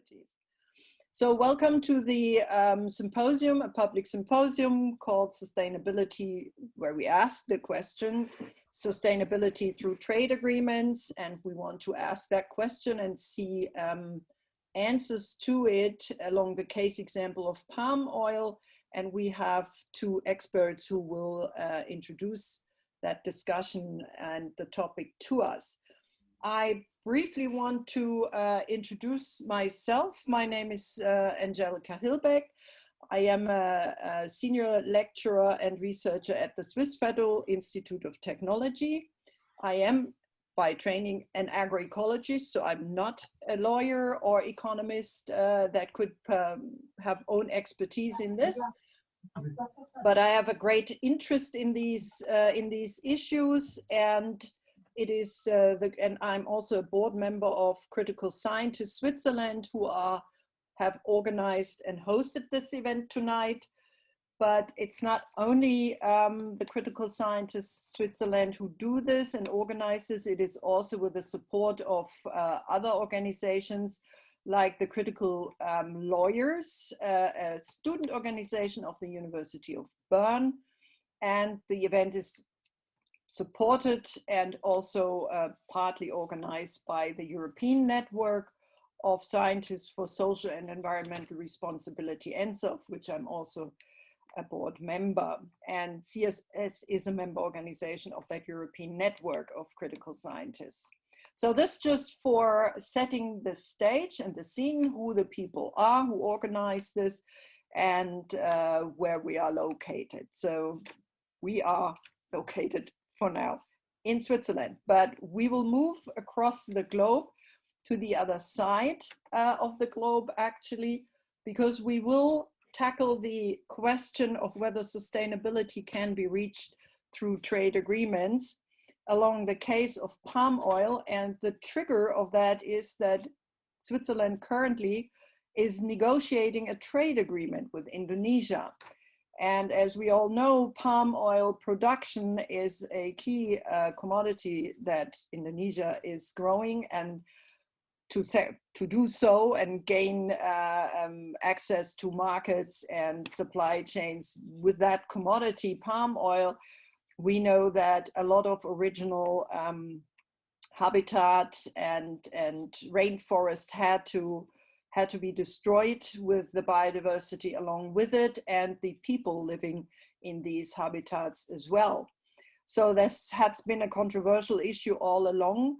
responsibilities. So welcome to the symposium, a public symposium called Sustainability, where we ask the question, sustainability through trade agreements, and we want to ask that question and see answers to it along the case example of palm oil. And we have two experts who will introduce that discussion and the topic to us. I briefly want to introduce myself. My name is Angelica Hilbeck. I am a senior lecturer and researcher at the Swiss Federal Institute of Technology. I am by training an agroecologist, so I'm not a lawyer or economist that could have own expertise in this. But I have a great interest in these issues, and it is, and I'm also a board member of Critical Scientists Switzerland, who have organized and hosted this event tonight. But it's not only the Critical Scientists Switzerland who do this and organize this, it is also with the support of other organizations like the Critical Lawyers, a student organization of the University of Bern. And the event is supported and also partly organized by the European Network of Scientists for Social and Environmental Responsibility, ENSOF, which I'm also a board member. And CSS is a member organization of that European Network of Critical Scientists. So this just for setting the stage and the scene, who the people are who organize this and where we are located. So we are located for now in Switzerland, but we will move across the globe to the other side of the globe actually, because we will tackle the question of whether sustainability can be reached through trade agreements along the case of palm oil. And the trigger of that is that Switzerland currently is negotiating a trade agreement with Indonesia. And as we all know, palm oil production is a key commodity that Indonesia is growing, and to do so and gain access to markets and supply chains with that commodity, palm oil, we know that a lot of original habitat and rainforest had to be destroyed, with the biodiversity along with it and the people living in these habitats as well. So this has been a controversial issue all along,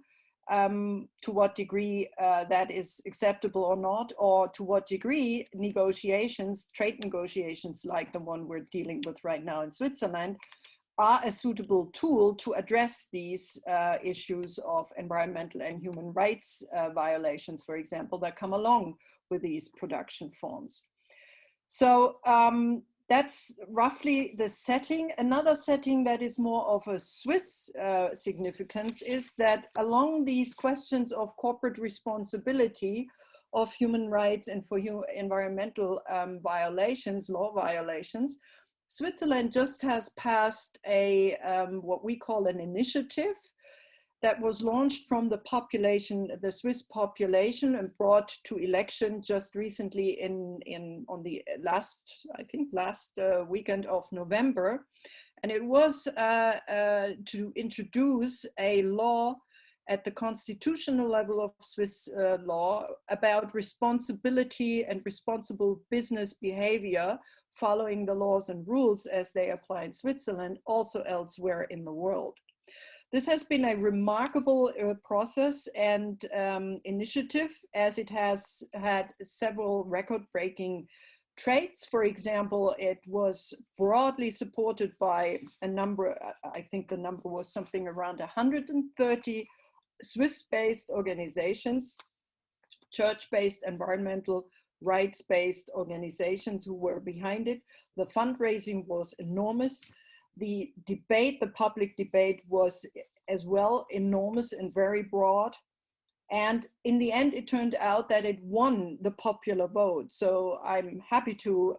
to what degree that is acceptable or not, or to what degree negotiations, trade negotiations like the one we're dealing with right now in Switzerland, are a suitable tool to address these issues of environmental and human rights violations, for example, that come along with these production forms. So that's roughly the setting. Another setting that is more of a Swiss significance is that along these questions of corporate responsibility of human rights and for environmental violations, law violations, Switzerland just has passed a what we call an initiative that was launched from the population, the Swiss population, and brought to election just recently on the last weekend of November. And it was to introduce a law at the constitutional level of Swiss law about responsibility and responsible business behavior following the laws and rules as they apply in Switzerland, also elsewhere in the world. This has been a remarkable process and initiative, as it has had several record-breaking traits. For example, it was broadly supported by a number, I think the number was something around 130 Swiss-based organizations, church-based, environmental rights-based organizations who were behind it. The fundraising was enormous. The debate, the public debate, was as well enormous and very broad. And in the end, it turned out that it won the popular vote. So I'm happy to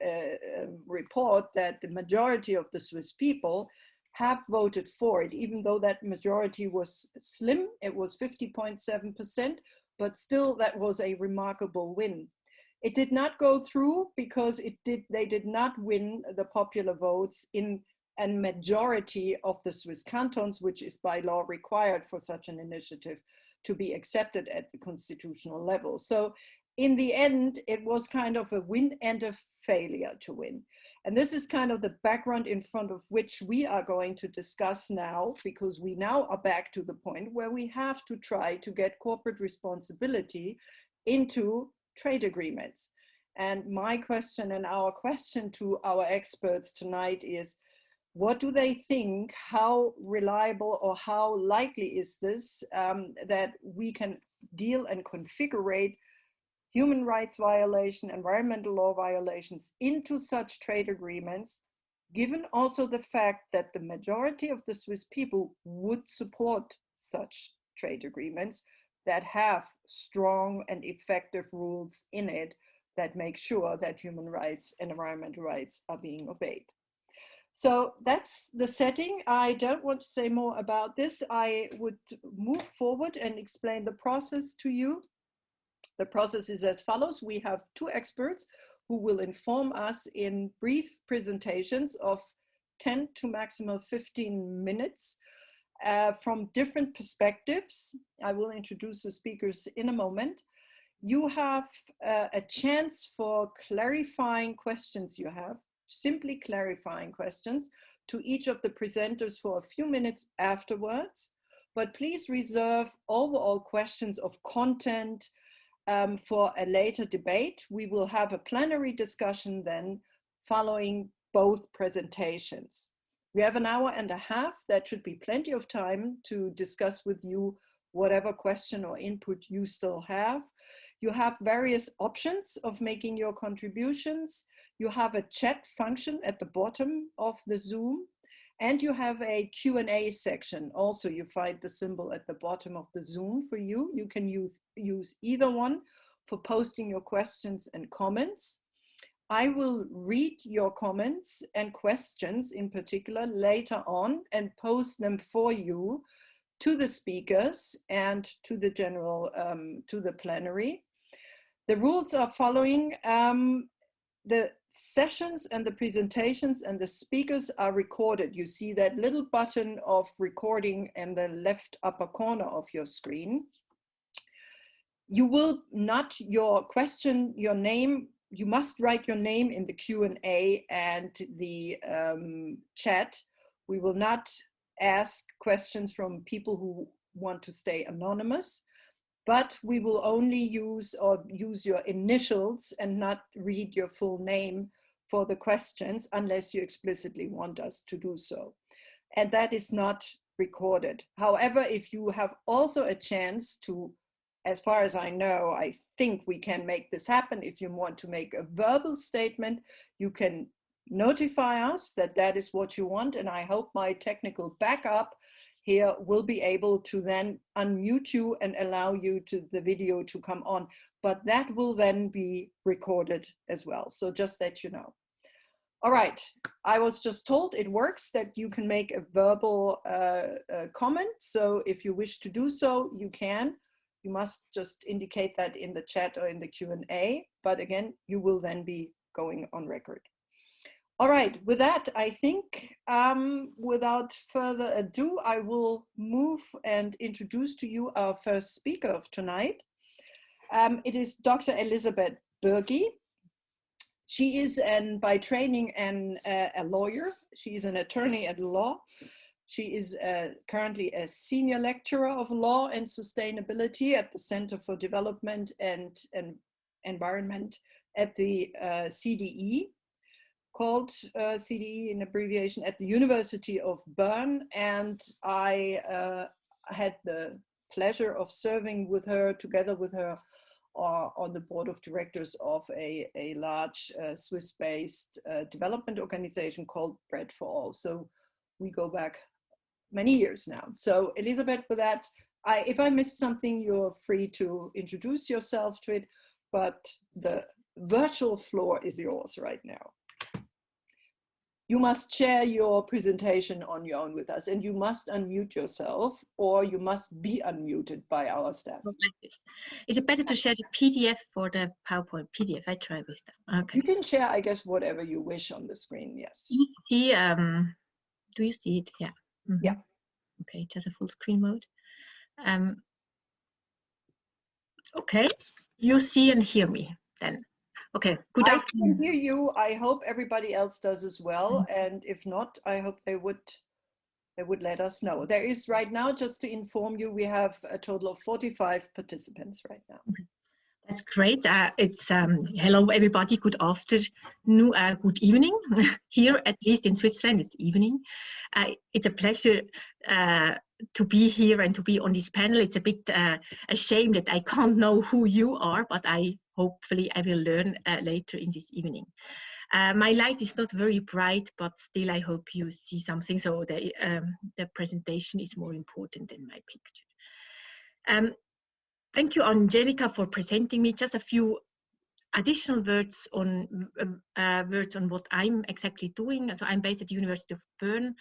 report that the majority of the Swiss people have voted for it, even though that majority was slim. It was 50.7%, but still that was a remarkable win. It did not go through because they did not win the popular votes in a majority of the Swiss cantons, which is by law required for such an initiative to be accepted at the constitutional level. So in the end, it was kind of a win and a failure to win. And this is kind of the background in front of which we are going to discuss now, because we now are back to the point where we have to try to get corporate responsibility into trade agreements. And my question and our question to our experts tonight is, what do they think? How reliable or how likely is this that we can deal and configure human rights violation, environmental law violations into such trade agreements, given also the fact that the majority of the Swiss people would support such trade agreements that have strong and effective rules in it that make sure that human rights and environmental rights are being obeyed. So that's the setting. I don't want to say more about this. I would move forward and explain the process to you. The process is as follows. We have two experts who will inform us in brief presentations of 10 to maximum 15 minutes from different perspectives. I will introduce the speakers in a moment. You have a chance for clarifying questions you have, simply clarifying questions to each of the presenters for a few minutes afterwards. But please reserve overall questions of content for a later debate. We will have a plenary discussion then following both presentations. We have an hour and a half. That should be plenty of time to discuss with you whatever question or input you still have. You have various options of making your contributions. You have a chat function at the bottom of the Zoom, and you have a Q&A section. Also, you find the symbol at the bottom of the Zoom for you. You can use either one for posting your questions and comments. I will read your comments and questions in particular later on and post them for you to the speakers and to the general, to the plenary. The rules are following. The sessions and the presentations and the speakers are recorded. You see that little button of recording in the left upper corner of your screen. You will not, your question, your name, you must write your name in the Q&A and the chat. We will not ask questions from people who want to stay anonymous, but we will only use your initials and not read your full name for the questions unless you explicitly want us to do so. And that is not recorded. However, if you have also a chance to, as far as I know, I think we can make this happen. If you want to make a verbal statement, you can notify us that that is what you want. And I hope my technical backup here will be able to then unmute you and allow you to the video to come on, but that will then be recorded as well. So just that you know. All right, I was just told it works that you can make a verbal comment. So if you wish to do so, you can. You must just indicate that in the chat or in the Q&A, but again, you will then be going on record. All right, with that, I think without further ado, I will move and introduce to you our first speaker of tonight. It is Dr. Elisabeth Bürgi. She is by training a lawyer. She is an attorney at law. She is currently a senior lecturer of law and sustainability at the Center for Development and Environment at the CDE. Called CDE in abbreviation, at the University of Bern, and I had the pleasure of serving with her, together with her, on the board of directors of a large Swiss-based development organization called Bread for All. So we go back many years now. So Elisabeth, with that, if I missed something, you're free to introduce yourself to it, but the virtual floor is yours right now. You must share your presentation on your own with us, and you must unmute yourself, or you must be unmuted by our staff. Like this. Is it better to share the PDF for the PowerPoint PDF? I try with that. Okay. You can share, I guess, whatever you wish on the screen. Yes. Do you see it? Yeah. Mm-hmm. Yeah. Okay, just a full screen mode. Okay, you see and hear me then. Okay, good afternoon. I can hear you. I hope everybody else does as well. And if not, I hope they would let us know. There is right now, just to inform you, we have a total of 45 participants right now. Okay. That's great. It's hello everybody. Good afternoon. Good evening. Here, at least in Switzerland, it's evening. It's a pleasure to be here and to be on this panel. It's a bit a shame that I can't know who you are, but hopefully I will learn later in this evening. My light is not very bright, but still I hope you see something. So the presentation is more important than my picture. Thank you, Angelica, for presenting me. Just a few additional words on what I'm exactly doing. So I'm based at the University of Bern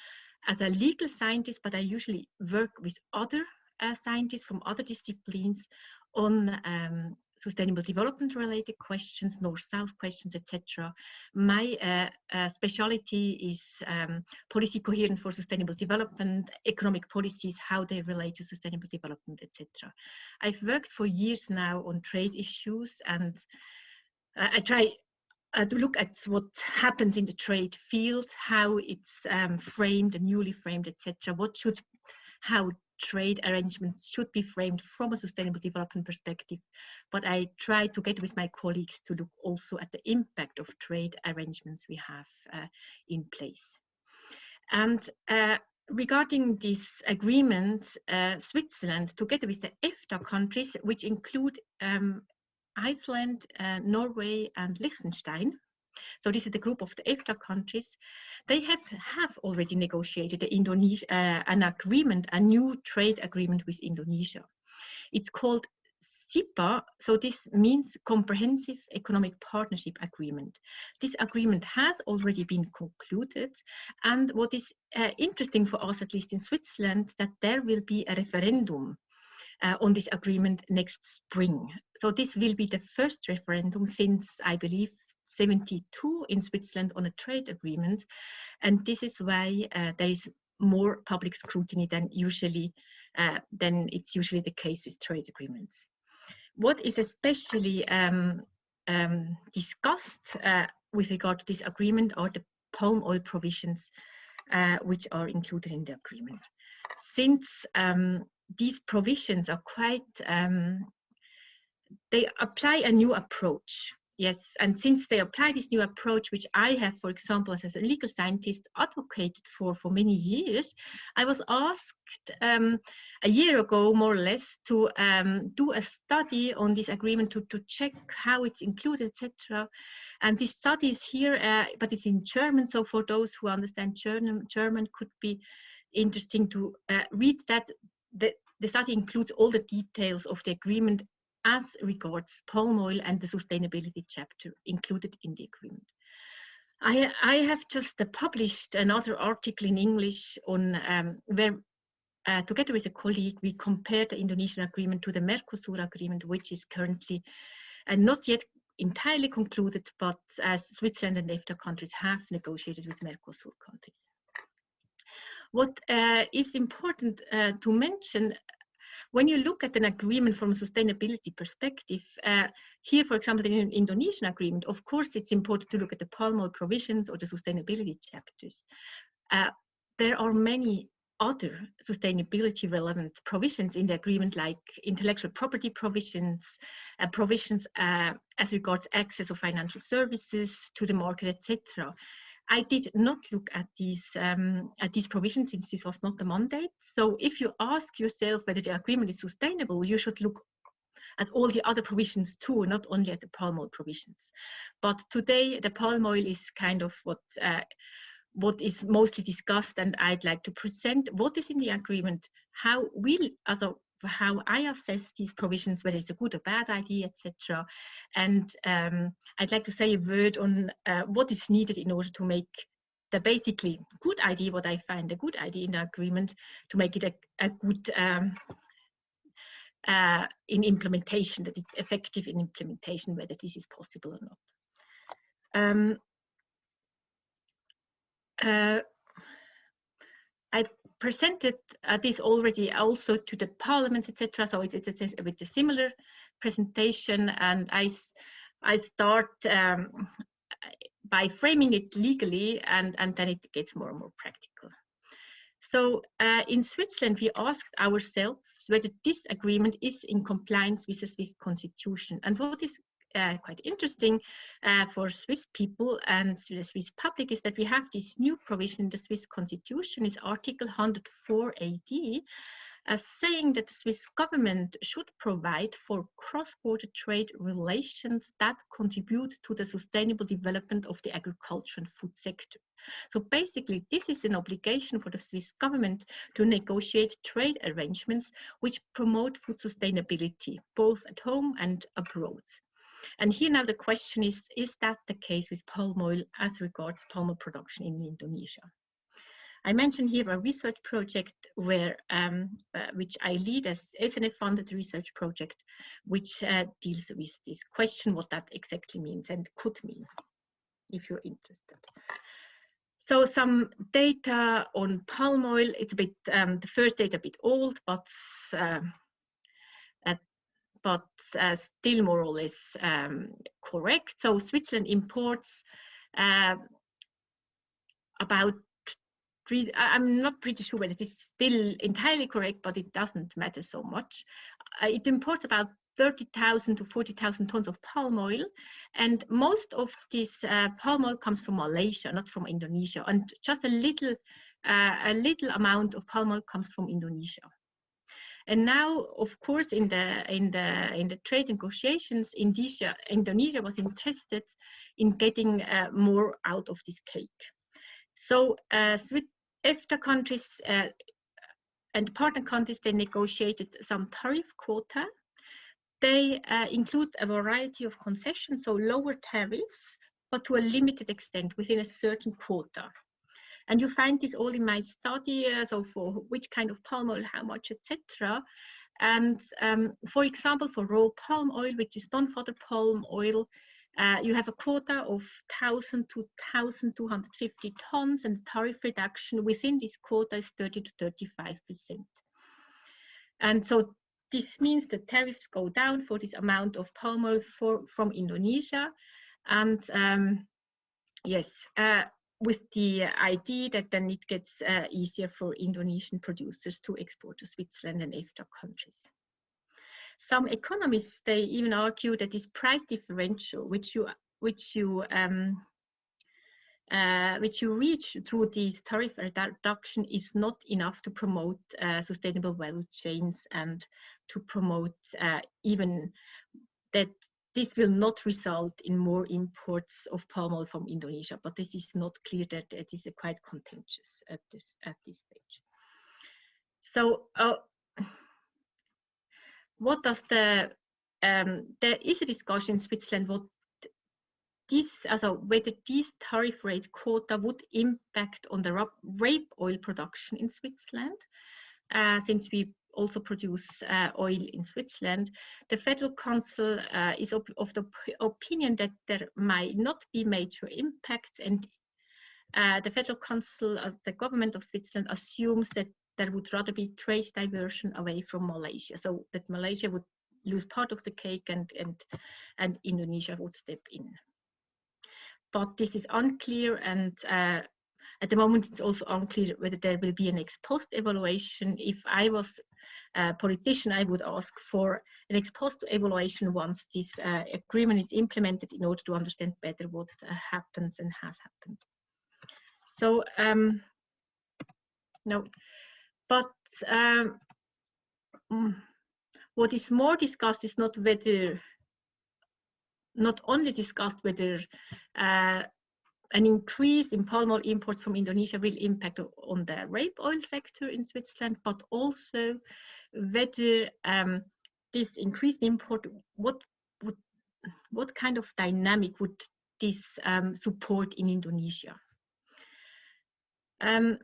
as a legal scientist, but I usually work with other scientists from other disciplines on sustainable development related questions, north-south questions, etc. My specialty is policy coherence for sustainable development, economic policies, how they relate to sustainable development, etc. I've worked for years now on trade issues, and I try to look at what happens in the trade field, how it's framed and newly framed, etc. How trade arrangements should be framed from a sustainable development perspective. But I try together with my colleagues to look also at the impact of trade arrangements we have in place. And regarding this agreement, Switzerland, together with the EFTA countries, which include Iceland, Norway, and Liechtenstein. So this is the group of the EFTA countries. They have already negotiated an agreement, a new trade agreement with Indonesia. It's called SIPA, so this means Comprehensive Economic Partnership Agreement. This agreement has already been concluded, and what is interesting for us, at least in Switzerland, that there will be a referendum on this agreement next spring. So this will be the first referendum since, I believe, 1972 in Switzerland on a trade agreement, and this is why there is more public scrutiny than it's usually the case with trade agreements. What is especially discussed with regard to this agreement are the palm oil provisions which are included in the agreement. Since these provisions are quite, they apply a new approach. Yes, and since they apply this new approach, which I have, for example, as a legal scientist, advocated for many years, I was asked a year ago, more or less, to do a study on this agreement to check how it's included, etc. And this study is here, but it's in German, so for those who understand German could be interesting to read that. The study includes all the details of the agreement as regards palm oil and the sustainability chapter included in the agreement. I have just published another article in English on where, together with a colleague, we compared the Indonesian agreement to the Mercosur agreement, which is currently not yet entirely concluded, but Switzerland and EFTA countries have negotiated with Mercosur countries. What is important to mention, when you look at an agreement from a sustainability perspective, here, for example, in an Indonesian agreement, of course, it's important to look at the palm oil provisions or the sustainability chapters. There are many other sustainability relevant provisions in the agreement, like intellectual property provisions, provisions as regards access of financial services to the market, etc. I did not look at these provisions since this was not the mandate. So if you ask yourself whether the agreement is sustainable, you should look at all the other provisions too, not only at the palm oil provisions. But today the palm oil is kind of what is mostly discussed, and I'd like to present what is in the agreement, how I assess these provisions, whether it's a good or bad idea, etc. And I'd like to say a word on what is needed in order to make the basically good idea, what I find a good idea in the agreement, to make it a good in implementation, that it's effective in implementation, whether this is possible or not. I presented this already also to the parliaments, etc. So it's a bit a similar presentation, and I start by framing it legally, and then it gets more and more practical. So in Switzerland, we asked ourselves whether this agreement is in compliance with the Swiss constitution. And what is quite interesting for Swiss people and the Swiss public is that we have this new provision in the Swiss constitution, is Article 104 AD, saying that the Swiss government should provide for cross-border trade relations that contribute to the sustainable development of the agriculture and food sector. So basically, this is an obligation for the Swiss government to negotiate trade arrangements which promote food sustainability, both at home and abroad. And here now the question is that the case with palm oil as regards palm oil production in Indonesia? I mentioned here a research project where, which I lead as SNF-funded research project, which deals with this question, what that exactly means and could mean, if you're interested. So some data on palm oil, it's a bit, the first data a bit old, but still more or less correct. So Switzerland imports about I'm not pretty sure whether this is still entirely correct, but it doesn't matter so much. It imports about 30,000 to 40,000 tons of palm oil, and most of this palm oil comes from Malaysia, not from Indonesia, and just a little amount of palm oil comes from Indonesia. And now, of course, in the trade negotiations, Indonesia was interested in getting more out of this cake. So EFTA countries and partner countries, they negotiated some tariff quota. They include a variety of concessions, so lower tariffs, but to a limited extent within a certain quota. And you find this all in my study, so for which kind of palm oil, how much, etc. And for example, for raw palm oil, which is non-fodder palm oil, you have a quota of 1,000 to 1,250 tons, and tariff reduction within this quota is 30 to 35%. And so this means the tariffs go down for this amount of palm oil from Indonesia. And yes, with the idea that then it gets easier for Indonesian producers to export to Switzerland and EFTA countries. Some economists, they even argue that this price differential, which you reach through the tariff reduction, is not enough to promote sustainable value chains and to promote even that this will not result in more imports of palm oil from Indonesia. But this is not clear, that it is quite contentious at this stage. So what does there is a discussion in Switzerland whether this tariff rate quota would impact on the rape oil production in Switzerland, since we also produce oil in Switzerland. The Federal Council is of the opinion that there might not be major impacts, and the Federal Council of the government of Switzerland assumes that there would rather be trade diversion away from Malaysia, so that Malaysia would lose part of the cake and Indonesia would step in. But this is unclear, and at the moment it's also unclear whether there will be an ex-post evaluation. If I was a politician, I would ask for an ex-post evaluation once this agreement is implemented, in order to understand better what happens and has happened. So no. But what is more discussed is not only discussed whether an increase in palm oil imports from Indonesia will impact on the rape oil sector in Switzerland, but also whether this increased import, what kind of dynamic would this support in Indonesia? And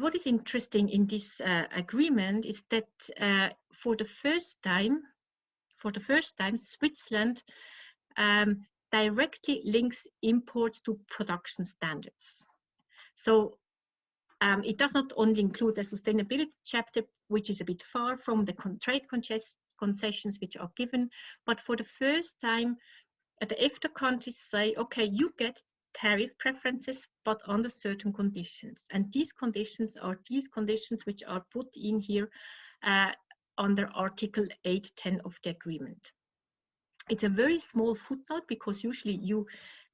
what is interesting in this agreement is that for the first time, Switzerland directly links imports to production standards. So it does not only include the sustainability chapter, which is a bit far from the trade concessions which are given, but for the first time, the EFTA countries say, okay, you get tariff preferences, but under certain conditions. And these conditions are which are put in here under Article 8.10 of the agreement. It's a very small footnote because usually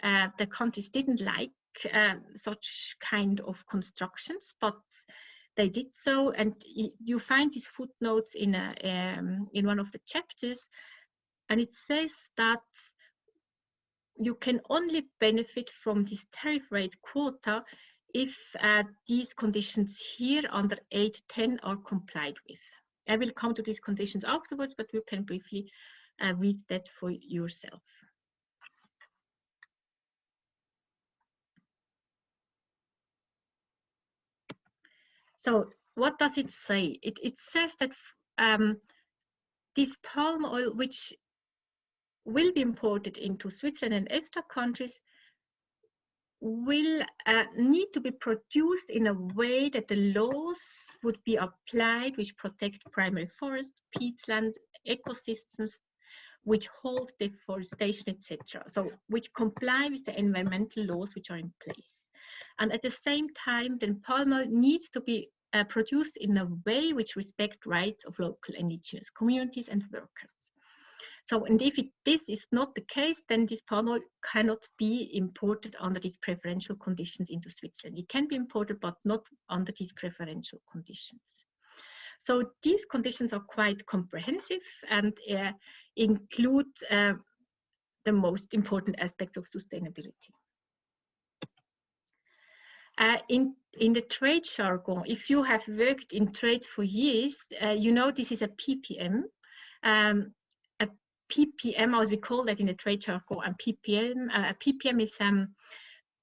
the countries didn't like such kind of constructions, but they did so, and you find these footnotes in one of the chapters, and it says that you can only benefit from this tariff rate quota if these conditions here under 8.10 are complied with. I will come to these conditions afterwards, but you can briefly read that for yourself. So what does it say? It says that this palm oil, which will be imported into Switzerland and EFTA countries, will need to be produced in a way that the laws would be applied which protect primary forests, peatlands, ecosystems, which hold deforestation, etc. So which comply with the environmental laws which are in place. And at the same time, then palm oil needs to be produced in a way which respects rights of local indigenous communities and workers. So, and if this is not the case, then this palm oil cannot be imported under these preferential conditions into Switzerland. It can be imported, but not under these preferential conditions. So these conditions are quite comprehensive and include the most important aspects of sustainability. In the trade jargon, if you have worked in trade for years, you know this is a PPM. A PPM, as we call that in the trade jargon, and a PPM is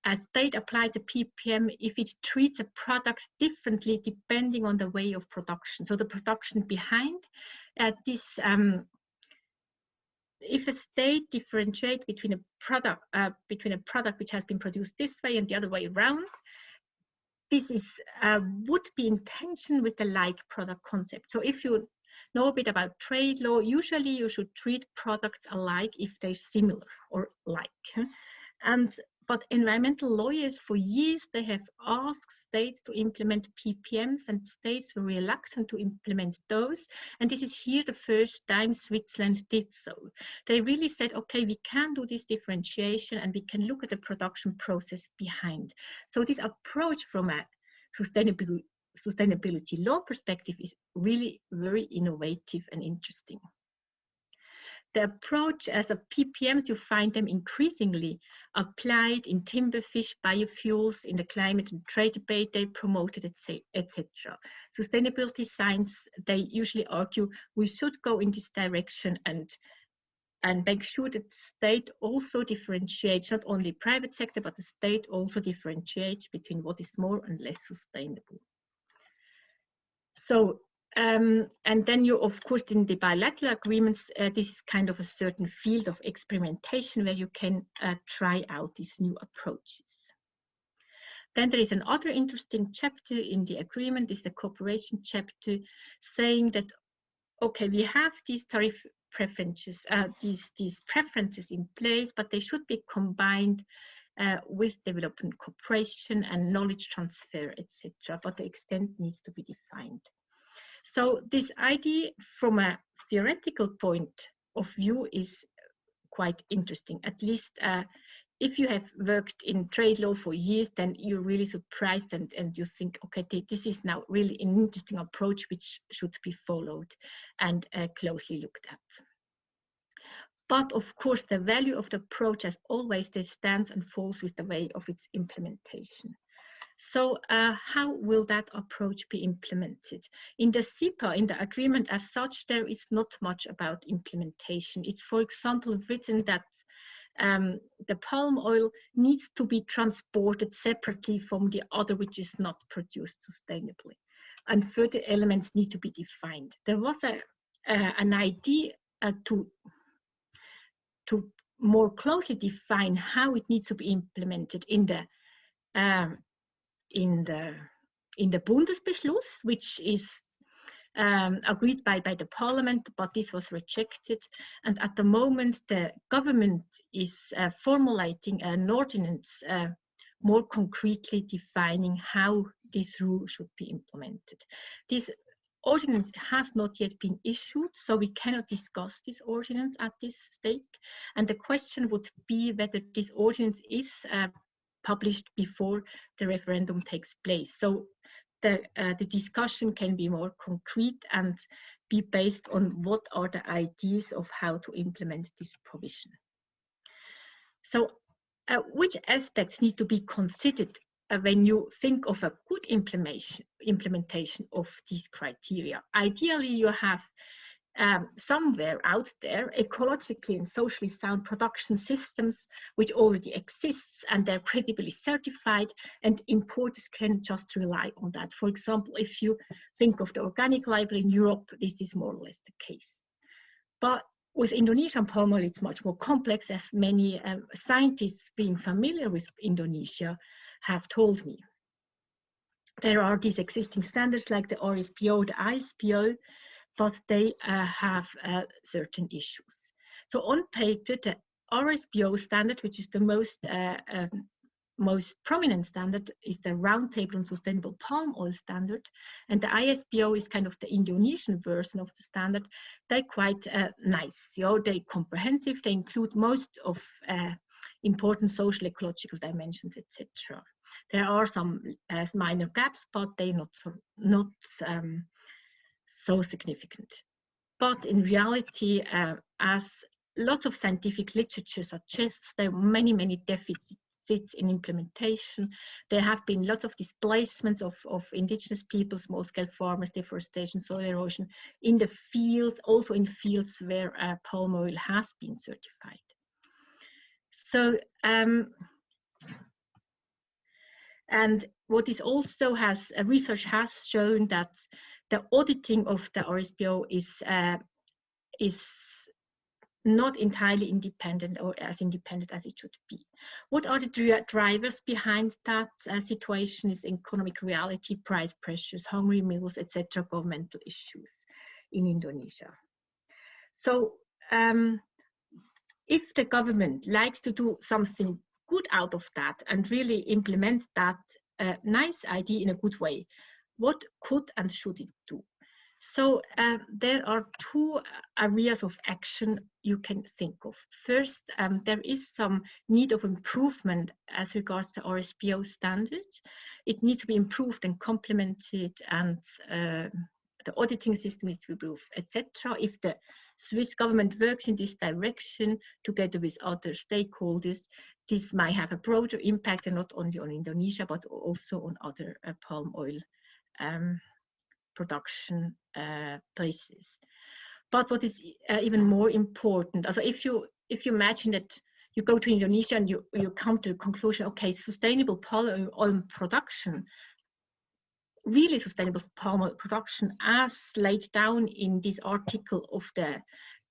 a state applies a PPM if it treats a product differently depending on the way of production. So the production behind this, if a state differentiates between a product which has been produced this way and the other way around, this is would be in tension with the like product concept. So if you know a bit about trade law, usually you should treat products alike if they're similar or like. But environmental lawyers for years, they have asked states to implement PPMs, and states were reluctant to implement those. And this is here the first time Switzerland did so. They really said, okay, we can do this differentiation and we can look at the production process behind. So this approach from a sustainability law perspective is really very innovative and interesting. The approach as a PPMs, you find them increasingly applied in timber, fish, biofuels, in the climate and trade debate they promoted, etc. Sustainability science, they usually argue we should go in this direction and make sure that the state also differentiates, not only private sector, but the state also differentiates between what is more and less sustainable. So, and then you, of course, in the bilateral agreements, this is kind of a certain field of experimentation where you can try out these new approaches. Then there is another interesting chapter in the agreement, is the cooperation chapter, saying that, okay, we have these tariff preferences, these preferences in place, but they should be combined with development cooperation and knowledge transfer, etc. But the extent needs to be defined. So this idea from a theoretical point of view is quite interesting. At least if you have worked in trade law for years, then you're really surprised and you think, okay, this is now really an interesting approach which should be followed and closely looked at. But of course, the value of the approach, as always, they stands and falls with the way of its implementation. So how will that approach be implemented? In the CEPA, in the agreement as such, there is not much about implementation. It's, for example, written that the palm oil needs to be transported separately from the other which is not produced sustainably. And further elements need to be defined. There was an idea to more closely define how it needs to be implemented in the Bundesbeschluss, which is agreed by the parliament, but this was rejected. And at the moment, the government is formulating an ordinance more concretely defining how this rule should be implemented. This ordinance has not yet been issued, so we cannot discuss this ordinance at this stage. And the question would be whether this ordinance is published before the referendum takes place. So the discussion can be more concrete and be based on what are the ideas of how to implement this provision. So which aspects need to be considered when you think of a good implementation of these criteria? Ideally, you have somewhere out there ecologically and socially sound production systems which already exists and they're credibly certified, and importers can just rely on that. For example, if you think of the organic label in Europe, this is more or less the case. But with Indonesian palm oil, it's much more complex, as many scientists being familiar with Indonesia have told me. There are these existing standards like the RSPO, the ISPO, but they have certain issues. So on paper, the RSPO standard, which is the most prominent standard, is the Roundtable on Sustainable Palm Oil standard, and the ISPO is kind of the Indonesian version of the standard. They're quite nice, they're comprehensive, they include most of important social ecological dimensions, etc. There are some minor gaps, but they're not so significant. But in reality, as lots of scientific literature suggests, there are many deficits in implementation. There have been lots of displacements of indigenous people, small-scale farmers, deforestation, soil erosion in the fields, also in fields where palm oil has been certified. So, and what is also research has shown that the auditing of the RSPO is not entirely independent or as independent as it should be. What are the drivers behind that situation? Is economic reality, price pressures, hungry mills, etc., governmental issues in Indonesia. So if the government likes to do something good out of that and really implement that nice idea in a good way, what could and should it do? So there are two areas of action you can think of. First, there is some need of improvement as regards to RSPO standard. It needs to be improved and complemented, and the auditing system needs to be improved, etc. If the Swiss government works in this direction together with other stakeholders, this might have a broader impact, and not only on Indonesia, but also on other palm oil production places. But what is even more important, also if you imagine that you go to Indonesia and you come to the conclusion, okay, sustainable palm oil production, really sustainable palm oil production as laid down in this article of the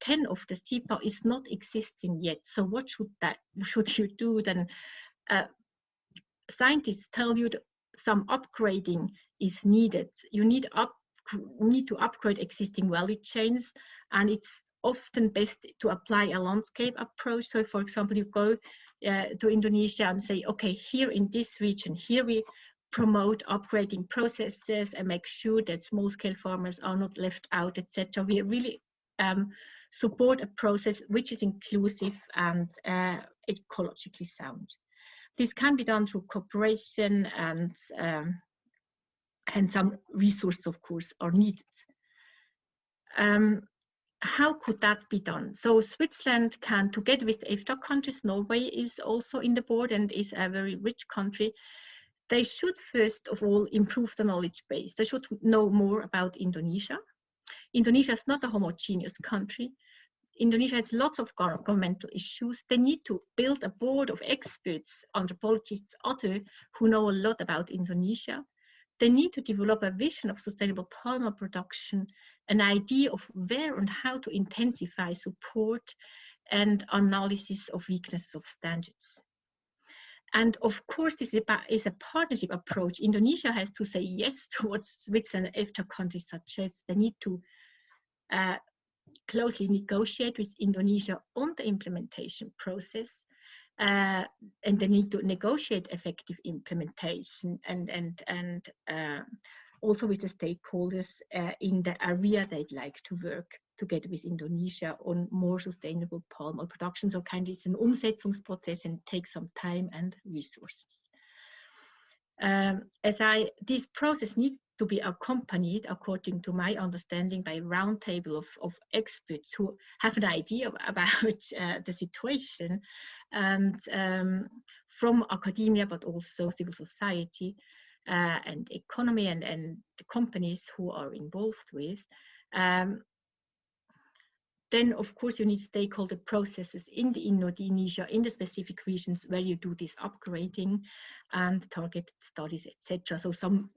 10 of the CEPA is not existing yet. So what should you do then? Scientists tell you that some upgrading is needed. You need to upgrade existing value chains, and it's often best to apply a landscape approach. So for example, you go to Indonesia and say, okay, here in this region, here we promote upgrading processes and make sure that small-scale farmers are not left out, etc. We really support a process which is inclusive and ecologically sound. This can be done through cooperation, and some resources, of course, are needed. How could that be done? So Switzerland can, together with the EFTA countries, Norway is also in the board and is a very rich country. They should first of all improve the knowledge base. They should know more about Indonesia. Indonesia is not a homogeneous country. Indonesia has lots of governmental issues. They need to build a board of experts, anthropologists, others who know a lot about Indonesia. They need to develop a vision of sustainable palm oil production, an idea of where and how to intensify support and analysis of weaknesses of standards. And of course, this is a partnership approach. Indonesia has to say yes to what Switzerland and EFTA countries suggest. They need to closely negotiate with Indonesia on the implementation process, and they need to negotiate effective implementation and also with the stakeholders in the area they'd like to work together with Indonesia on more sustainable palm oil production. So kind of it's an Umsetzungsprozess and takes some time and resources. This process needs to be accompanied, according to my understanding, by a roundtable of experts who have an idea about the situation, and from academia, but also civil society and economy and the companies who are involved with. Then, of course, you need stakeholder processes in Indonesia, in the specific regions where you do this upgrading and targeted studies, etc. So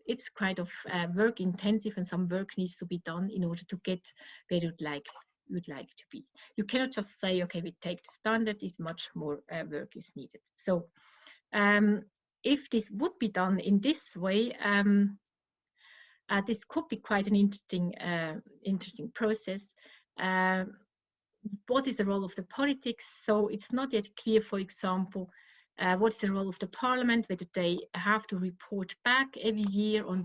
it's kind of work intensive, and some work needs to be done in order to get where you'd like to be. You cannot just say, okay, we take the standard. It's much more work is needed. So if this would be done in this way, this could be quite an interesting process. What is the role of the politics? So it's not yet clear, for example, what's the role of the parliament, whether they have to report back every year on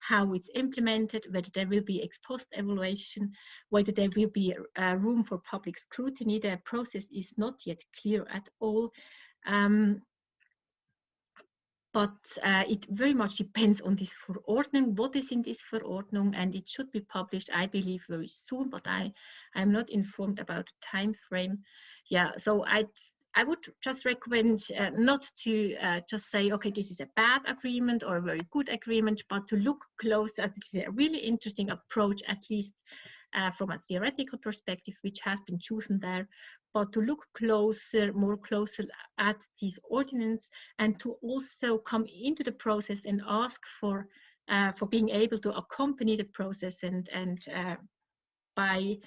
how it's implemented, whether there will be ex post evaluation, whether there will be room for public scrutiny. The process is not yet clear at all. But it very much depends on this Verordnung, what is in this Verordnung, and it should be published, I believe, very soon, but I'm not informed about the time frame. Yeah, so I would just recommend not to just say, okay, this is a bad agreement or a very good agreement, but to look close at a really interesting approach, at least from a theoretical perspective, which has been chosen there, but to look more closer at these ordinances, and to also come into the process and ask for being able to accompany the process and by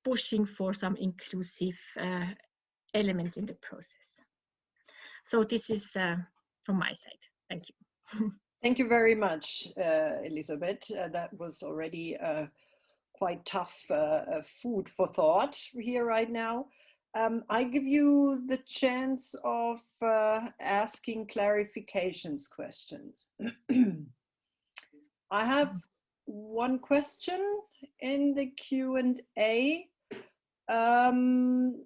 pushing for some inclusive elements in the process. So this is from my side. Thank you. Thank you very much, Elisabeth. That was already quite tough food for thought here right now. I give you the chance of asking clarifications questions. I have one question in the Q&A. I'm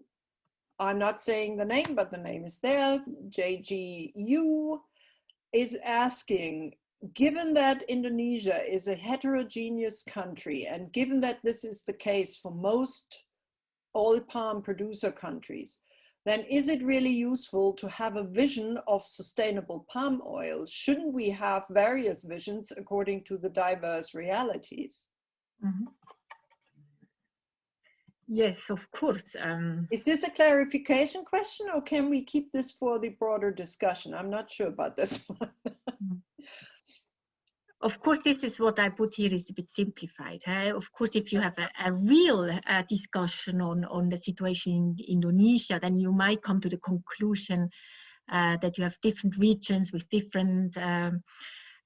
not saying the name, but the name is there. JGU is asking, given that Indonesia is a heterogeneous country, and given that this is the case for most oil palm producer countries, then is it really useful to have a vision of sustainable palm oil? Shouldn't we have various visions according to the diverse realities? Mm-hmm. Yes, of course. Is this a clarification question, or can we keep this for the broader discussion? I'm not sure about this one. Of course, this is what I put here is a bit simplified. Of course, if you have a real discussion on the situation in Indonesia, then you might come to the conclusion that you have different regions with different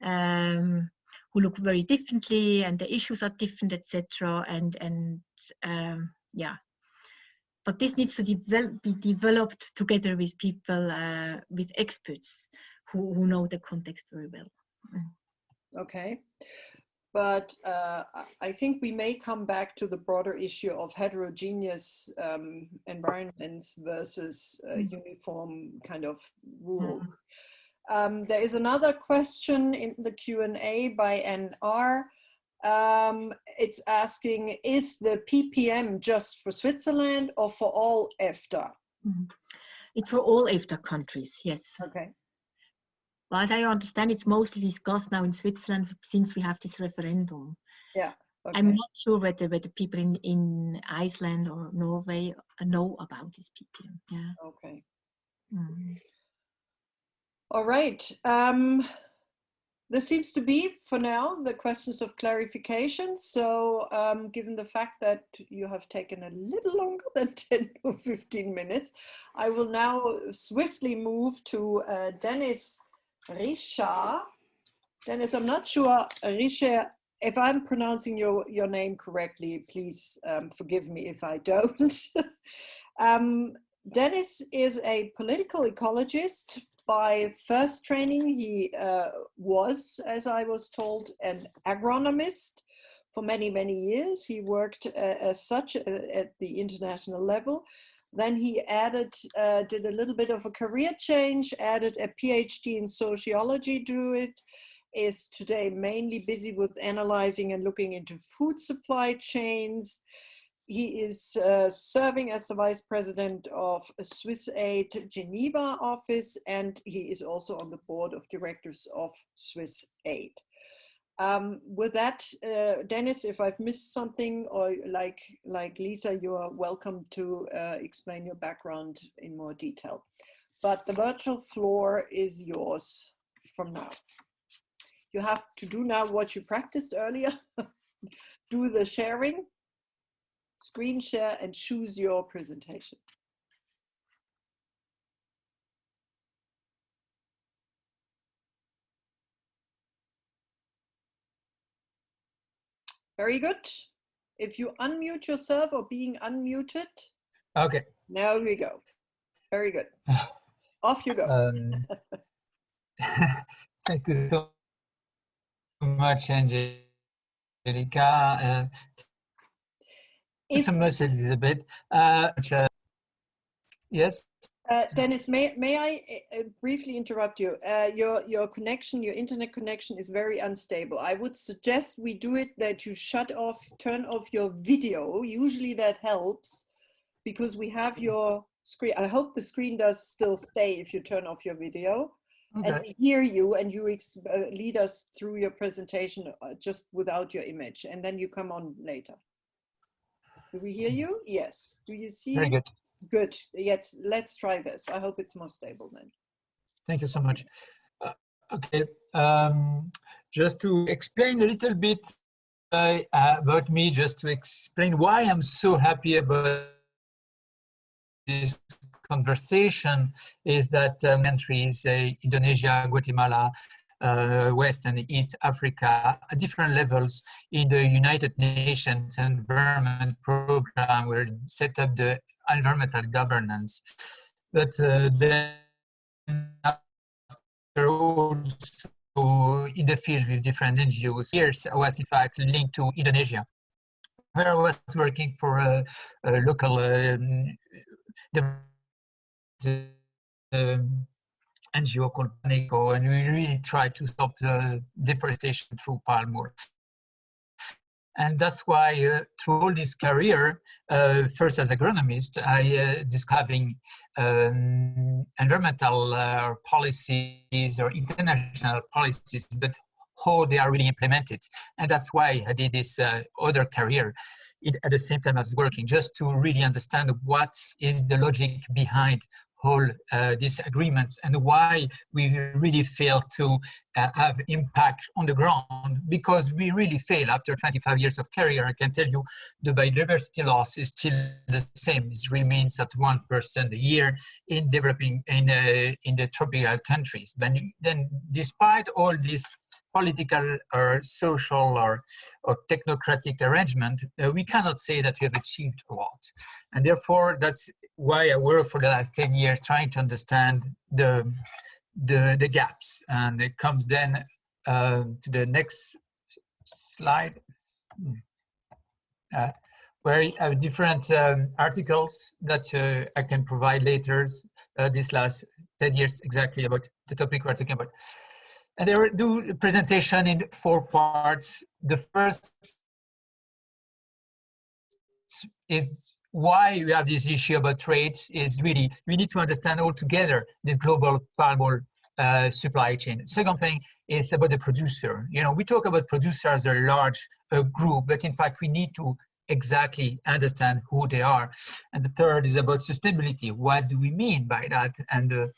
who look very differently, and the issues are different, etc. And yeah, but this needs to be developed together with people, with experts who know the context very well. Okay, but I think we may come back to the broader issue of heterogeneous environments versus uniform kind of rules. There is another question in the Q&A by NR. It's asking, is the PPM just for Switzerland or for all EFTA? It's for all EFTA countries, yes. Okay. Well, as I understand, it's mostly discussed now in Switzerland since we have this referendum. Yeah. Okay. I'm not sure whether people in Iceland or Norway know about this PPM. Yeah. Okay. Mm. All right. There seems to be, for now, the questions of clarification. So given the fact that you have taken a little longer than 10 or 15 minutes, I will now swiftly move to Dennis Richard. Dennis, I'm not sure, Richard, if I'm pronouncing your name correctly, please forgive me if I don't. Dennis is a political ecologist. By first training, he was, as I was told, an agronomist for many, many years. He worked as such at the international level. Then he did a little bit of a career change, added a PhD in sociology to it, is today mainly busy with analyzing and looking into food supply chains. He is serving as the vice president of Swiss Aid Geneva office, and he is also on the board of directors of Swiss Aid. With that, Dennis, if I've missed something, or like Lisa, you are welcome to explain your background in more detail. But the virtual floor is yours from now. You have to do now what you practiced earlier. Do the sharing, screen share, and choose your presentation. Very good. If you unmute yourself or being unmuted. Okay. Now we go. Very good. Off you go. Thank you so much, Angelica. Thank you so much, Elizabeth. Yes. Dennis, may I briefly interrupt you? Your connection, your internet connection is very unstable. I would suggest we do it that you turn off your video. Usually that helps because we have your screen. I hope the screen does still stay if you turn off your video. Okay. And we hear you and you lead us through your presentation just without your image, and then you come on later. Do we hear you? Yes. Do you see? Very good. Good. Yes, let's try this. I hope it's more stable then. Thank you so much. Okay. Just to explain a little bit about me, just to explain why I'm so happy about this conversation, is that countries, Indonesia, Guatemala, West and East Africa, at different levels in the United Nations Environment Program, where set up the environmental governance. But then after also in the field with different NGOs, years I was in fact linked to Indonesia, where I was working for a local NGO called Paneco, and we really try to stop the deforestation through palm oil. And that's why through all this career, first as agronomist, I discovering environmental policies or international policies, but how they are really implemented. And that's why I did this other career at the same time as working, just to really understand what is the logic behind all these agreements and why we really fail to have impact on the ground, because we really fail. After 25 years of career, I can tell you the biodiversity loss is still the same. It remains at 1% a year in developing, in the tropical countries. But then despite all this political or social or technocratic arrangement, we cannot say that we have achieved a lot. And therefore, that's why I worked for the last 10 years trying to understand the gaps. And it comes then to the next slide, where I have different articles that I can provide later, this last 10 years exactly about the topic we're talking about. And I will do a presentation in 4 parts. The first is why we have this issue about trade. Is really we need to understand altogether this global palm oil supply chain. Second thing is about the producer. You know, we talk about producers as a large group, but in fact, we need to exactly understand who they are. And the third is about sustainability. What do we mean by that? And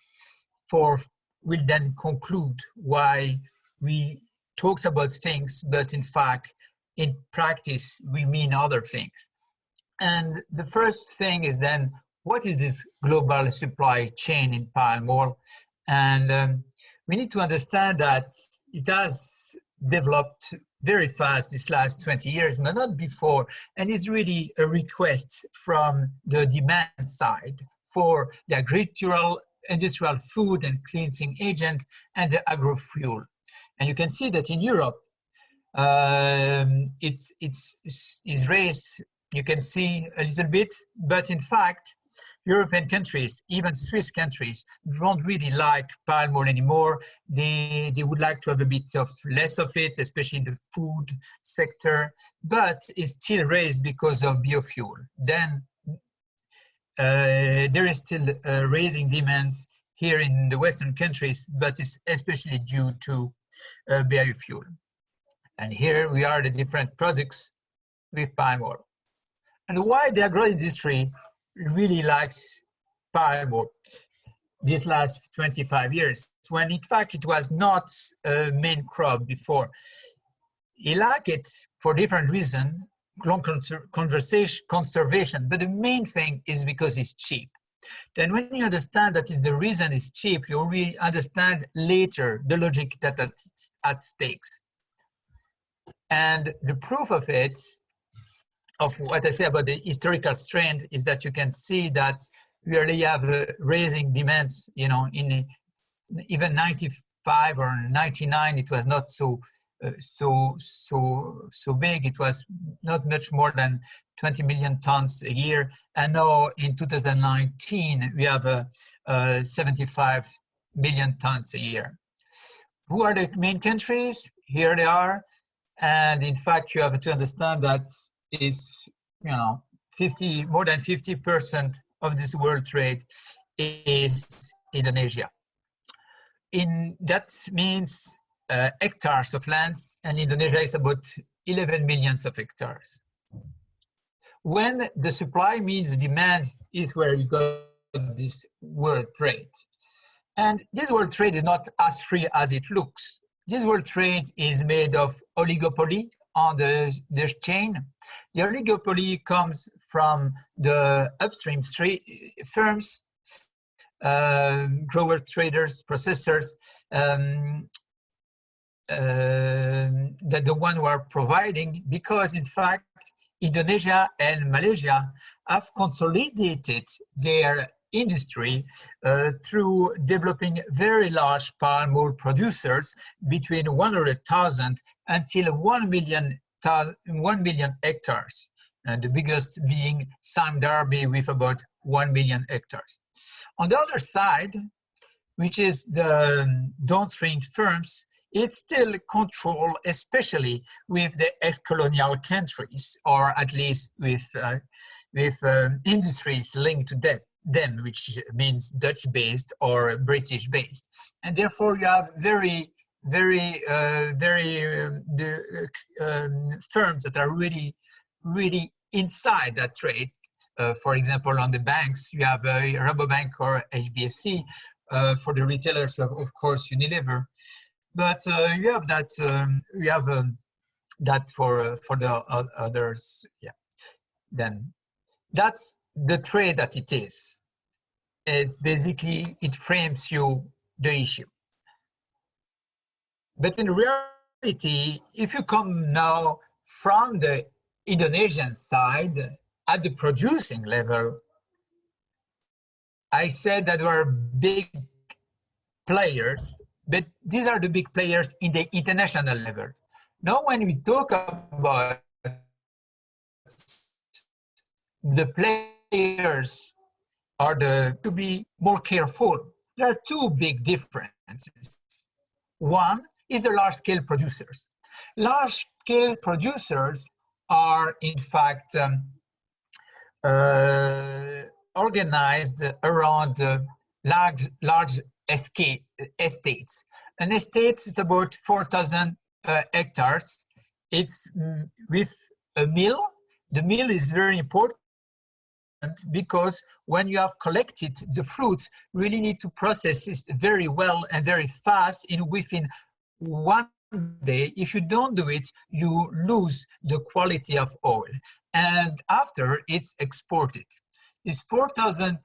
fourth, we'll then conclude why we talk about things, but in fact, in practice, we mean other things. And the first thing is then, what is this global supply chain in palm oil? And we need to understand that it has developed very fast this last 20 years, but not before. And it's really a request from the demand side for the agricultural, industrial food and cleansing agent and the agro-fuel. And you can see that in Europe, it's raised, you can see a little bit, but in fact, European countries, even Swiss countries, don't really like palm oil anymore. They would like to have a bit of less of it, especially in the food sector, but it's still raised because of biofuel. Then there is still raising demands here in the Western countries, but it's especially due to biofuel. And here we are, the different products with palm oil. And why the agro industry really likes palm oil these last 25 years, when in fact it was not a main crop before. He liked it for different reasons, long conservation, but the main thing is because it's cheap. Then when you understand that is the reason it's cheap, you really understand later the logic that at stakes. And the proof of it, of what I say about the historical strength, is that you can see that we really have raising demands, you know, in even 95 or 99, it was not so big. It was not much more than 20 million tons a year. And now in 2019, we have 75 million tons a year. Who are the main countries? Here they are. And in fact, you have to understand that is, you know, more than 50% of this world trade is Indonesia. That means hectares of lands, and Indonesia is about 11 million of hectares. When the supply means demand is where you got this world trade. And this world trade is not as free as it looks. This world trade is made of oligopoly on the chain. The oligopoly comes from the upstream firms, growers, traders, processors, that the one who are providing, because in fact, Indonesia and Malaysia have consolidated their industry through developing very large palm oil producers between 100,000 until 1 million hectares, and the biggest being Sam Darby with about 1 million hectares. On the other side, which is the downstream firms, it's still controlled, especially with the ex-colonial countries, or at least with industries linked to them, which means Dutch-based or British-based. And therefore, you have very firms that are really inside that trade. For example, on the banks, you have Rabobank or HBSC. For the retailers, you have, of course, Unilever. But you have that. That for the others. Yeah. Then that's the trade that it is. It's basically, it frames you the issue. But in reality, if you come now from the Indonesian side at the producing level, I said that there are big players, but these are the big players in the international level. Now, when we talk about the players to be more careful, there are two big differences. One is the large-scale producers. Large-scale producers are, in fact, organized around large estates. An estate is about 4,000 hectares. It's with a mill. The mill is very important because when you have collected the fruits, you really need to process it very well and very fast within 1 day. If you don't do it, you lose the quality of oil. And after, it's exported. These 4,000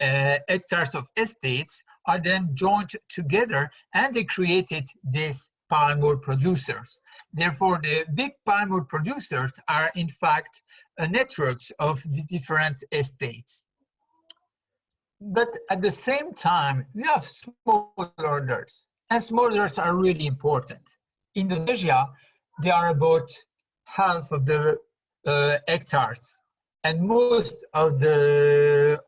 hectares of estates are then joined together, and they created these palm oil producers. Therefore, the big palm oil producers are in fact networks of the different estates. But at the same time, we have smallholders, and smallholders are really important. Indonesia, they are about half of the hectares, and most of the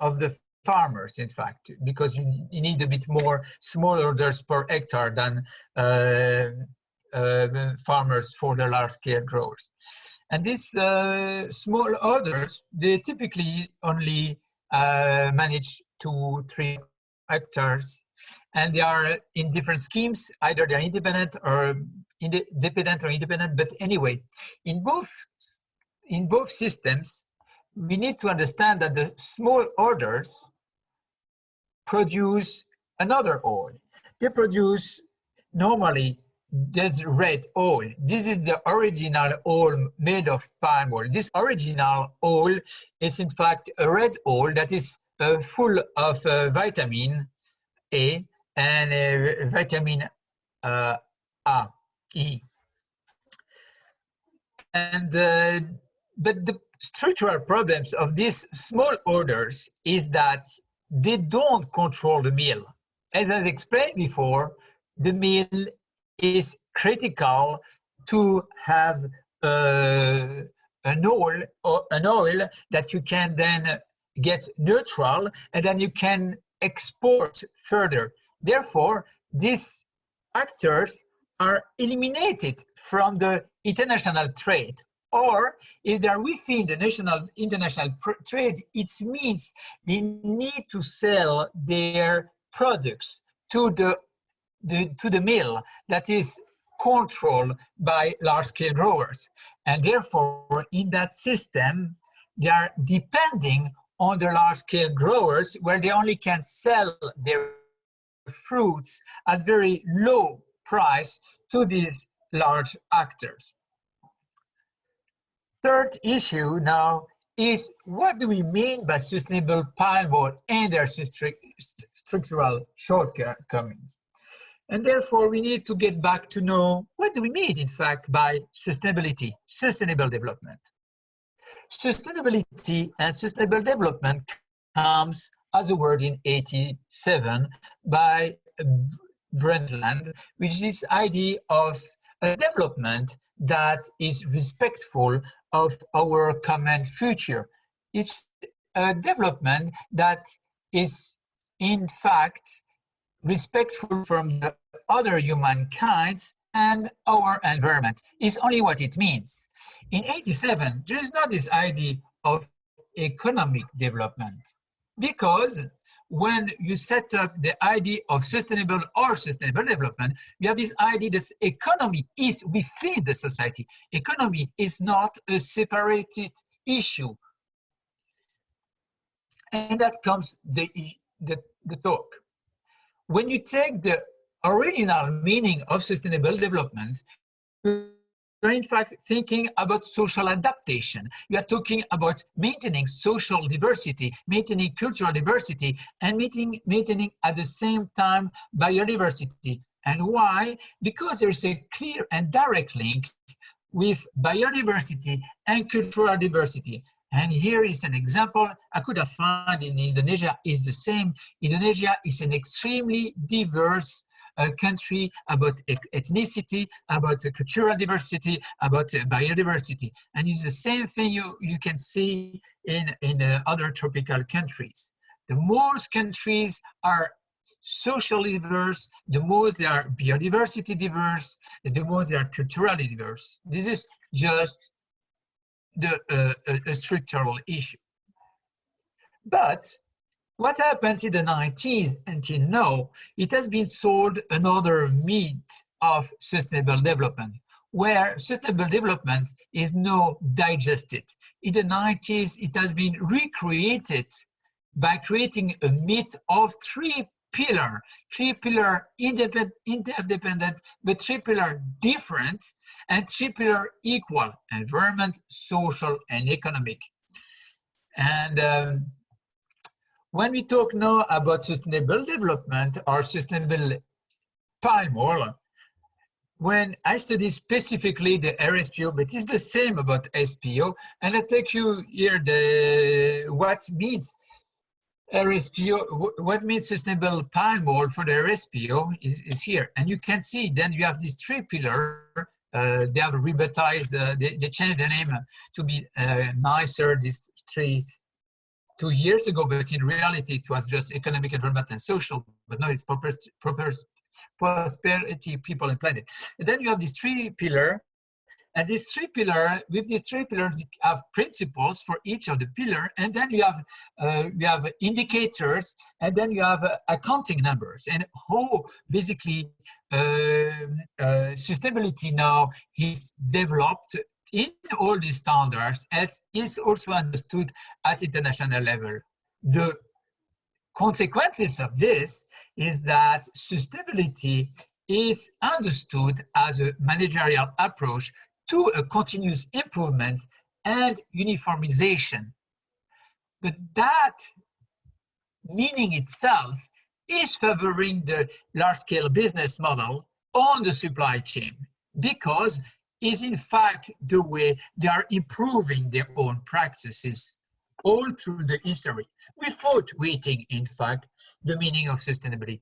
farmers, in fact, because you need a bit more smallholders per hectare than farmers for the large-scale growers. And these smallholders, they typically only manage 2-3 hectares, and they are in different schemes. Either they're independent or independent. But anyway, in both systems, we need to understand that the smallholders produce another oil. They produce normally this red oil. This is the original oil made of palm oil. This original oil is in fact a red oil that is full of vitamin A and vitamin E. And but the structural problems of these smallholders is that they don't control the mill. As I explained before, the mill is critical to have an oil that you can then get neutral, and then you can export further. Therefore, these actors are eliminated from the international trade. Or if they are within the international trade, it means they need to sell their products to the mill that is controlled by large-scale growers. And therefore, in that system, they are depending on the large-scale growers, where they only can sell their fruits at very low price to these large actors. Third issue now is, what do we mean by sustainable palm oil and their structural shortcomings? And therefore, we need to get back to know, what do we mean, in fact, by sustainability, sustainable development? Sustainability and sustainable development comes as a word in 1987 by Brundtland, which is this idea of a development that is respectful of our common future. It's a development that is, in fact, respectful from the other humankind and our environment. Is only what it means. In 1987, there is not this idea of economic development, because when you set up the idea of sustainable development, you have this idea that economy is within the society. Economy is not a separated issue. And that comes the talk. When you take the original meaning of sustainable development, you're in fact thinking about social adaptation. You are talking about maintaining social diversity, maintaining cultural diversity, and maintaining at the same time biodiversity. And why? Because there is a clear and direct link with biodiversity and cultural diversity. And here is an example I could have found in Indonesia. Is the same. Indonesia is an extremely diverse country about ethnicity, about cultural diversity, about biodiversity. And it's the same thing you can see in other tropical countries. The more countries are socially diverse, the more they are biodiversity diverse, the more they are culturally diverse. This is just a structural issue. But What happens in the 90s until now, it has been sold another myth of sustainable development, where sustainable development is now digested. In the 90s, it has been recreated by creating a myth of three pillar interdependent, but three pillar different, and three pillar equal: environment, social, and economic. And when we talk now about sustainable development or sustainable palm oil, when I study specifically the RSPO, but it's the same about SPO, and I take you here what means RSPO, what means sustainable palm oil for the RSPO is here. And you can see then you have these three pillars. They have rebaptized, they changed the name to be nicer, these 2 years ago, but in reality it was just economic, environment, and social, but now it's prosperity, people, and planet. And then you have these three pillars, and these three pillars, with these three pillars, you have principles for each of the pillars, and then you have indicators, and then you have accounting numbers, and how basically sustainability now is developed in all these standards, as is also understood at international level. The consequences of this is that sustainability is understood as a managerial approach to a continuous improvement and uniformization. But that meaning itself is favoring the large-scale business model on the supply chain, because is in fact the way they are improving their own practices all through the history, without weighting, in fact, the meaning of sustainability.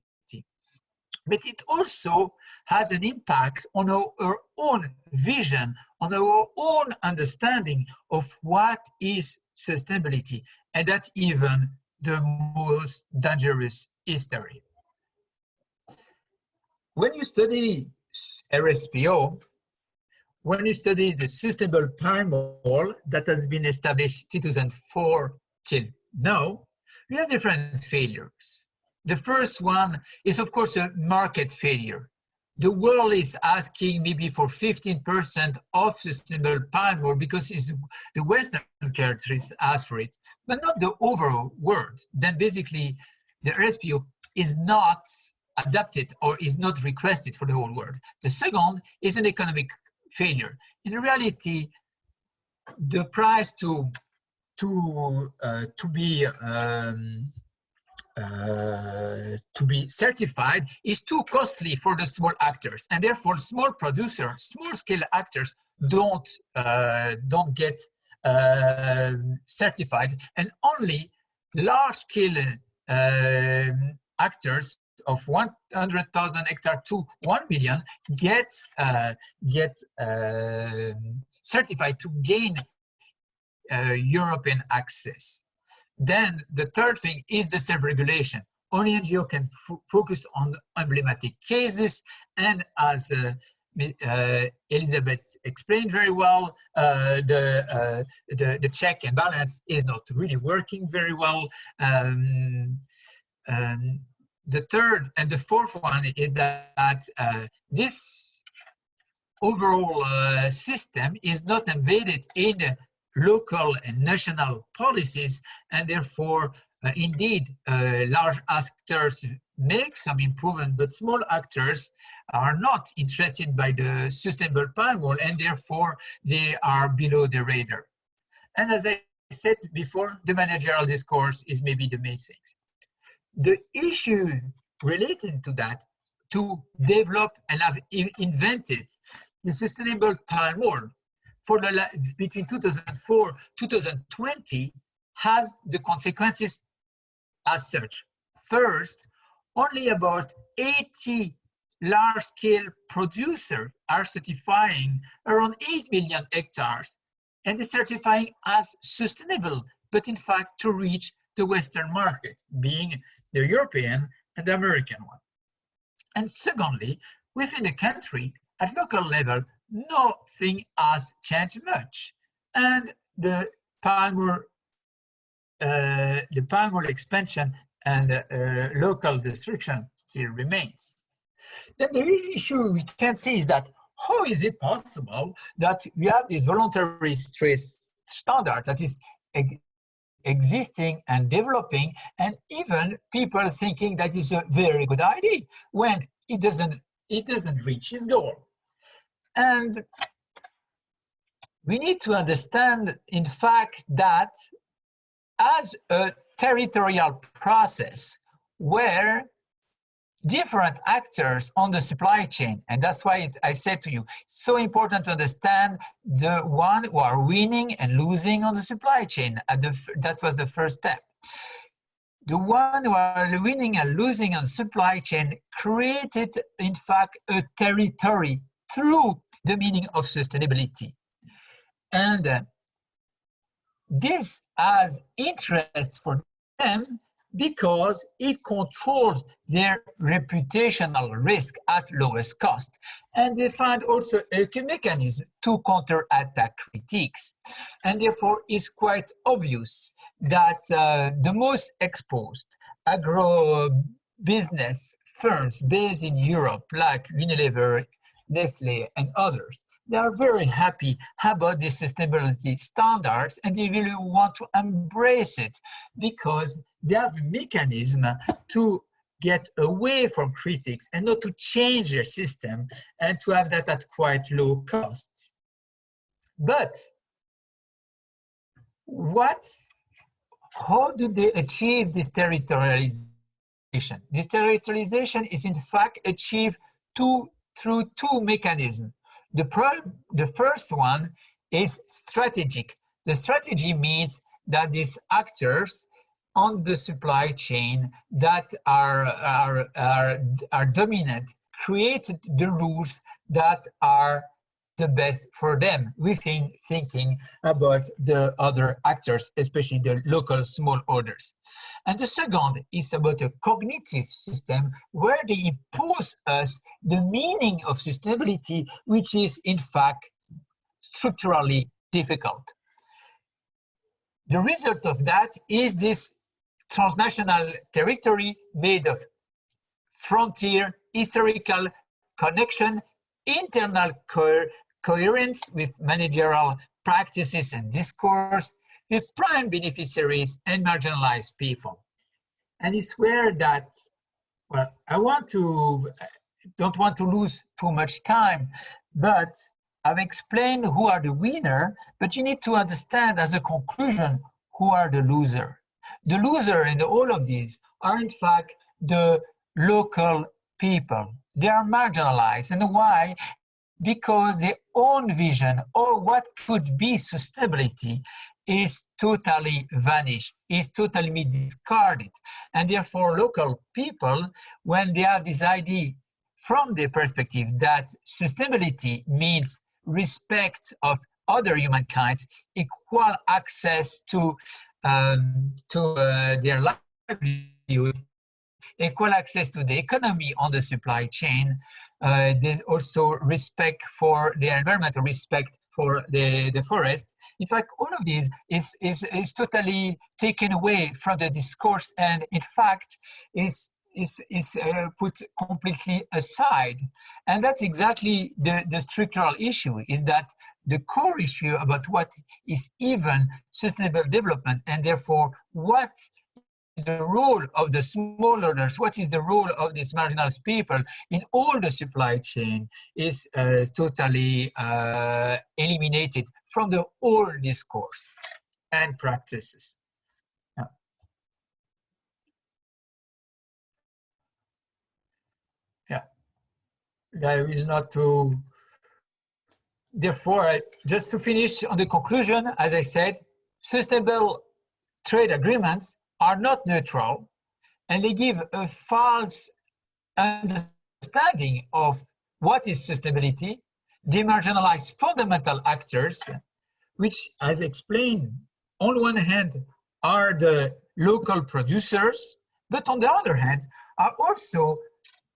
But it also has an impact on our own vision, on our own understanding of what is sustainability, and that's even the most dangerous history. When you study RSPO, when you study the sustainable palm oil that has been established 2004 till now, we have different failures. The first one is, of course, a market failure. The world is asking maybe for 15% of sustainable palm oil because it's the Western countries ask for it, but not the overall world. Then basically the RSPO is not adapted or is not requested for the whole world. The second is an economic failure. In reality, the price to be certified is too costly for the small actors, and therefore small producers, small-scale actors don't get certified, and only large-scale actors of 100,000 hectares to 1 million get certified to gain European access. Then the third thing is the self-regulation. Only NGO can focus on emblematic cases, and as Elizabeth explained very well, the check and balance is not really working very well. The third and the fourth one is that this overall system is not embedded in local and national policies, and therefore, indeed, large actors make some improvement, but small actors are not interested by the sustainable palm oil, and therefore they are below the radar. And as I said before, the managerial discourse is maybe the main things. The issue related to that, to develop and have invented the sustainable palm oil for between 2004 2020 has the consequences as such. First, only about 80 large-scale producers are certifying around 8 million hectares, and they're certifying as sustainable, but in fact to reach the Western market, being the European and the American one. And secondly, within the country, at local level, nothing has changed much. And the palm oil the palm oil expansion and local destruction still remains. Then the issue we can see is that how is it possible that we have this voluntary stress standard that is existing and developing, and even people thinking that is a very good idea when it doesn't reach its goal. And we need to understand, in fact, that as a territorial process where different actors on the supply chain, and that's why I said to you, it's so important to understand the one who are winning and losing on the supply chain. That was the first step. The one who are winning and losing on supply chain created, in fact, a territory through the meaning of sustainability. And this has interest for them because it controls their reputational risk at lowest cost. And they find also a mechanism to counterattack critiques. And therefore, it's quite obvious that the most exposed agro-business firms based in Europe, like Unilever, Nestle, and others, they are very happy about the sustainability standards, and they really want to embrace it because they have a mechanism to get away from critics and not to change their system and to have that at quite low cost. But how do they achieve this territorialization? This territorialization is in fact achieved through two mechanisms. The first one is strategic. The strategy means that these actors on the supply chain that are dominant create the rules that are the best for them within thinking about the other actors, especially the local small orders. And the second is about a cognitive system where they impose us the meaning of sustainability, which is in fact structurally difficult. The result of that is this transnational territory made of frontier, historical connection, internal coherence with managerial practices and discourse, with prime beneficiaries and marginalized people. And it's where that, well, don't want to lose too much time, but I've explained who are the winner, but you need to understand as a conclusion who are the loser. The loser in all of these are in fact the local people. They are marginalized. And why? Because their own vision or what could be sustainability is totally vanished, is totally discarded. And therefore local people, when they have this idea from their perspective that sustainability means respect of other humankind, equal access to their livelihood, equal access to the economy on the supply chain. There's also respect for the environmental, respect for the forest. In fact, all of these is totally taken away from the discourse, and in fact is put completely aside. And that's exactly the structural issue, is that the core issue about what is even sustainable development, and therefore what is the role of the small owners, what is the role of these marginalized people in all the supply chain, is totally eliminated from the whole discourse and practices. I will not to. Therefore, just to finish on the conclusion, as I said, sustainable trade agreements are not neutral, and they give a false understanding of what is sustainability. They marginalize fundamental actors, which, as explained, on one hand are the local producers, but on the other hand are also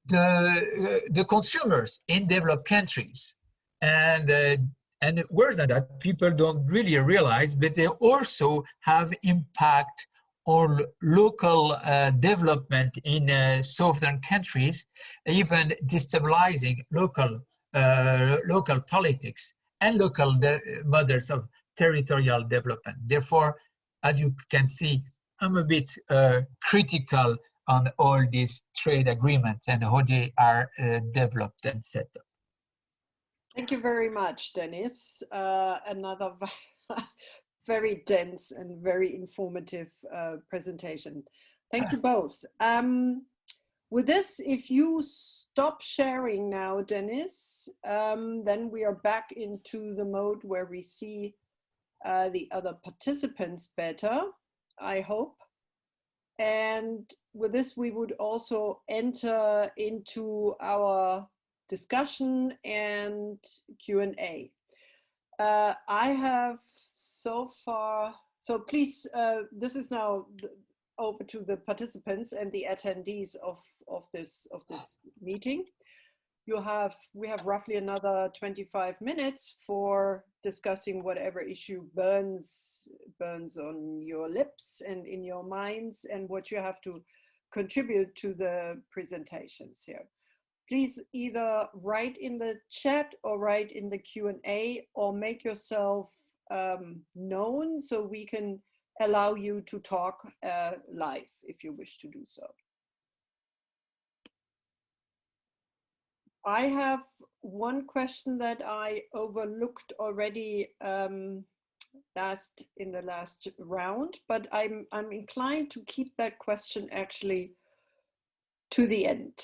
the consumers in developed countries. And And worse than that, people don't really realize, but they also have impact on local development in southern countries, even destabilizing local politics and local models of territorial development. Therefore, as you can see, I'm a bit critical on all these trade agreements and how they are developed and set up. Thank you very much, Dennis. Another very dense and very informative presentation. Thank you both. With this, if you stop sharing now, Dennis, then we are back into the mode where we see the other participants better, I hope. And with this, we would also enter into our discussion and Q&A. I have so far, so please, this is now over to the participants and the attendees of this meeting. We have roughly another 25 minutes for discussing whatever issue burns on your lips and in your minds, and what you have to contribute to the presentations here. Please either write in the chat or write in the Q&A, or make yourself known so we can allow you to talk live if you wish to do so. I have one question that I overlooked already in the last round, but I'm inclined to keep that question actually to the end,